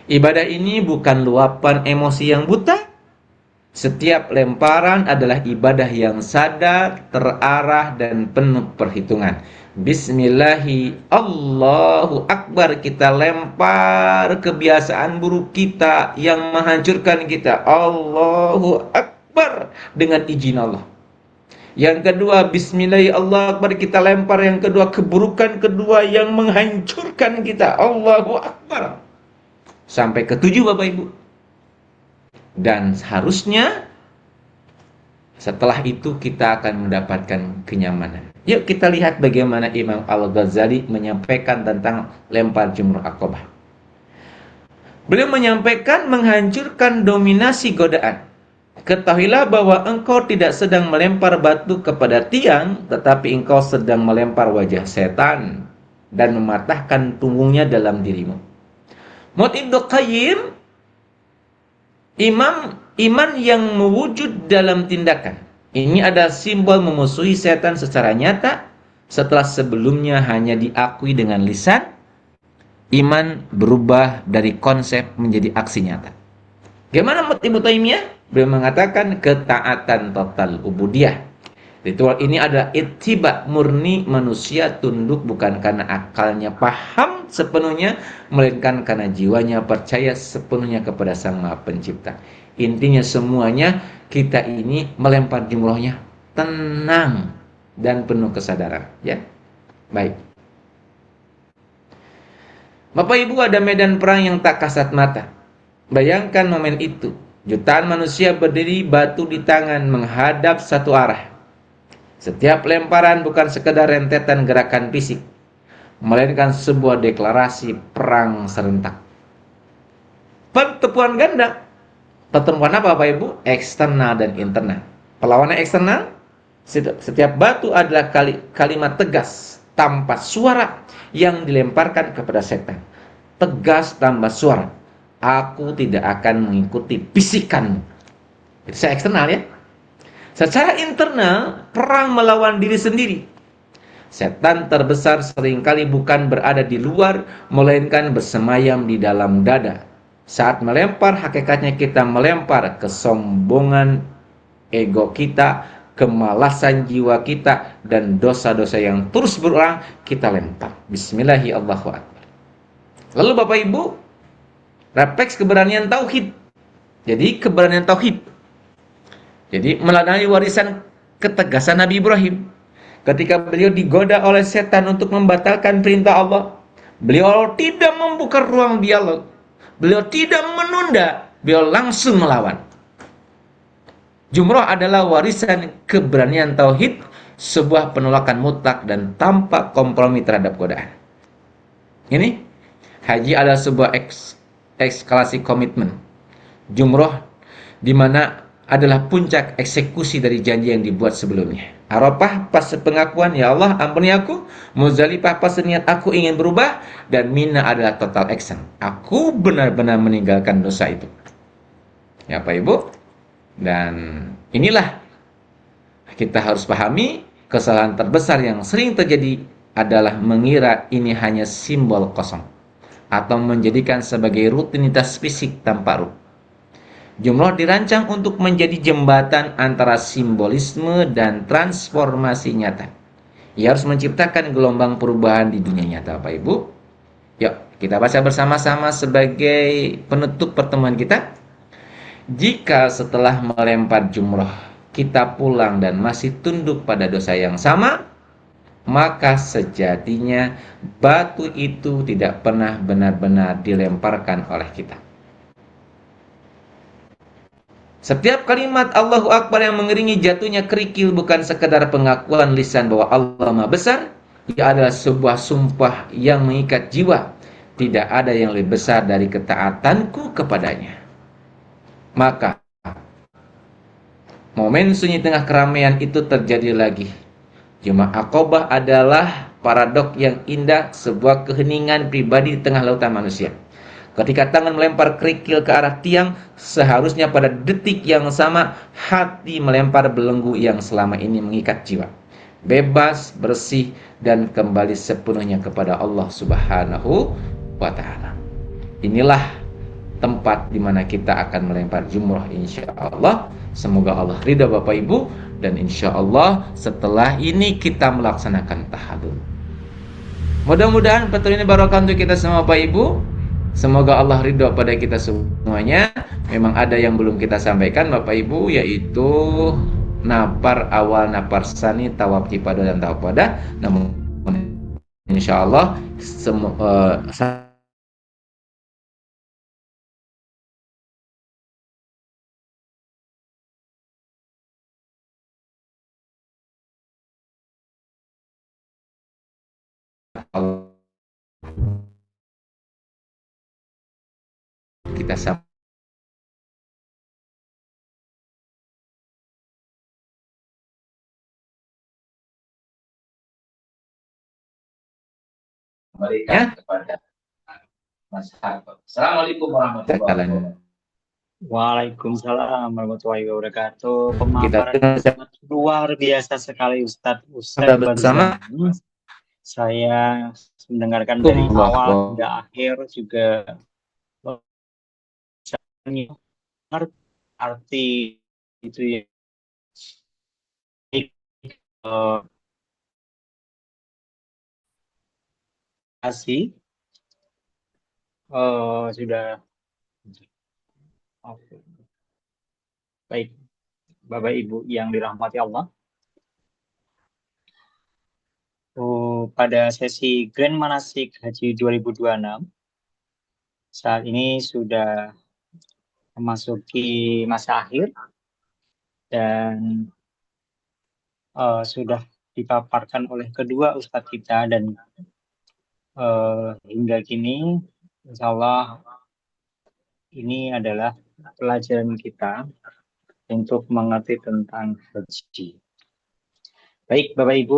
Ibadah ini bukan luapan emosi yang buta. Setiap lemparan adalah ibadah yang sadar, terarah, dan penuh perhitungan. Bismillahi Allahu Akbar, kita lempar kebiasaan buruk kita yang menghancurkan kita. Allahu Akbar dengan izin Allah. Yang kedua, Bismillahi Allahu Akbar, kita lempar yang kedua, keburukan kedua yang menghancurkan kita. Allahu Akbar. Sampai ke-7 Bapak Ibu. Dan seharusnya setelah itu kita akan mendapatkan kenyamanan. Yuk kita lihat bagaimana Imam Al-Ghazali menyampaikan tentang lempar jumroh Aqobah. Beliau menyampaikan menghancurkan dominasi godaan. ketahuilah bahwa engkau tidak sedang melempar batu kepada tiang, tetapi engkau sedang melempar wajah setan dan mematahkan punggungnya dalam dirimu. Menurut Ibnu Qayyim, iman yang mewujud dalam tindakan. Ini adalah simbol memusuhi setan secara nyata setelah sebelumnya hanya diakui dengan lisan. Iman berubah dari konsep menjadi aksi nyata. Bagaimana menurut Ibnu Taimiyah? Beliau mengatakan ketaatan total ubudiyah. Ritual ini adalah ittiba murni manusia tunduk bukan karena akalnya paham sepenuhnya, melainkan karena jiwanya percaya sepenuhnya kepada Sang Maha Pencipta. Intinya semuanya kita ini melempar jumrohnya tenang dan penuh kesadaran, ya. Baik. Bapak Ibu, ada medan perang yang tak kasat mata. Bayangkan momen itu. Jutaan manusia berdiri batu di tangan menghadap satu arah. Setiap lemparan bukan sekedar rentetan gerakan fisik, melainkan sebuah deklarasi perang serentak. Pertempuran ganda. Pertempuran apa Bapak Ibu? Eksternal dan internal. Perlawanan eksternal, setiap batu adalah kalimat tegas tanpa suara yang dilemparkan kepada setan. Tegas tanpa suara. Aku tidak akan mengikuti bisikanmu. Itu secara eksternal, ya. Secara internal, perang melawan diri sendiri. Setan terbesar seringkali bukan berada di luar, melainkan bersemayam di dalam dada. Saat melempar, hakikatnya kita melempar kesombongan ego kita, kemalasan jiwa kita, dan dosa-dosa yang terus berulang kita lempar. Bismillahirrahmanirrahim. Lalu Bapak Ibu, refleks keberanian tauhid. Jadi keberanian tauhid. Jadi meladani warisan ketegasan Nabi Ibrahim. Ketika beliau digoda oleh setan untuk membatalkan perintah Allah, beliau tidak membuka ruang dialog. Beliau tidak menunda, beliau langsung melawan. Jumroh adalah warisan keberanian tauhid, sebuah penolakan mutlak dan tanpa kompromi terhadap godaan. Ini haji adalah sebuah eskalasi komitmen. Jumroh di mana adalah puncak eksekusi dari janji yang dibuat sebelumnya. Arafah pas pengakuan, ya Allah ampuni aku. Muzdalifah pas niat aku ingin berubah. Dan Mina adalah total action. Aku benar-benar meninggalkan dosa itu. Ya Pak Ibu. Dan inilah kita harus pahami, kesalahan terbesar yang sering terjadi adalah mengira ini hanya simbol kosong atau menjadikan sebagai rutinitas fisik tanpa ruh. Jumroh dirancang untuk menjadi jembatan antara simbolisme dan transformasi nyata. Ia harus menciptakan gelombang perubahan di dunia nyata, Bapak Ibu. Yuk, kita baca bersama-sama sebagai penutup pertemuan kita. Jika setelah melempar jumroh, kita pulang dan masih tunduk pada dosa yang sama, maka sejatinya batu itu tidak pernah benar-benar dilemparkan oleh kita. Setiap kalimat Allahu Akbar yang mengiringi jatuhnya kerikil bukan sekadar pengakuan lisan bahwa Allah Maha Besar. Ia adalah sebuah sumpah yang mengikat jiwa. Tidak ada yang lebih besar dari ketaatanku kepadanya. Maka momen sunyi tengah keramaian itu terjadi lagi. Jumat Aqobah adalah paradok yang indah, sebuah keheningan pribadi di tengah lautan manusia. Ketika tangan melempar kerikil ke arah tiang, seharusnya pada detik yang sama hati melempar belenggu yang selama ini mengikat jiwa. Bebas, bersih, dan kembali sepenuhnya kepada Allah Subhanahu wa Ta'ala. Inilah tempat di mana kita akan melempar jumroh insya Allah. Semoga Allah ridha Bapak Ibu, dan insya Allah setelah ini kita melaksanakan tahallul. Mudah-mudahan petunjuk ini barokah untuk kita semua Bapak Ibu. Semoga Allah ridho pada kita semuanya. Memang ada yang belum kita sampaikan Bapak Ibu, yaitu napar awal, napar sani, tawaf cipado dan tawaf wada. Namun insya Allah kita kembalikan kepada Mas Harto. Assalamualaikum warahmatullahi wabarakatuh. Waalaikumsalam warahmatullahi wabarakatuh. Kita Pemaparan yang sangat luar biasa sekali Ustadz kita bersama. Barzani. Saya mendengarkan dari awal hingga akhir juga arti itu ya. Kasih sudah baik Bapak Ibu yang dirahmati Allah. Pada sesi Grand Manasik Haji 2026 saat ini sudah memasuki masa akhir dan sudah dipaparkan oleh kedua ustadz kita dan hingga kini insya Allah ini adalah pelajaran kita untuk mengerti tentang haji. Baik Bapak Ibu,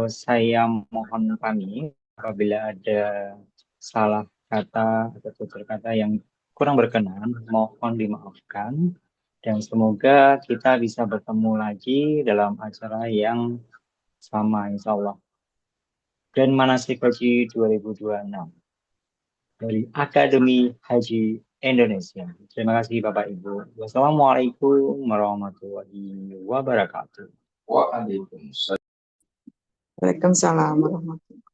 saya mohon pamit apabila ada salah kata atau tutur kata yang kurang berkenan, mohon dimaafkan. Dan semoga kita bisa bertemu lagi dalam acara yang sama insya Allah. Dan Manasik Haji 2026 dari Akademi Haji Indonesia. Terima kasih Bapak Ibu. Wassalamualaikum warahmatullahi wabarakatuh. Waalaikumsalam. Waalaikumsalam warahmatullahi wabarakatuh.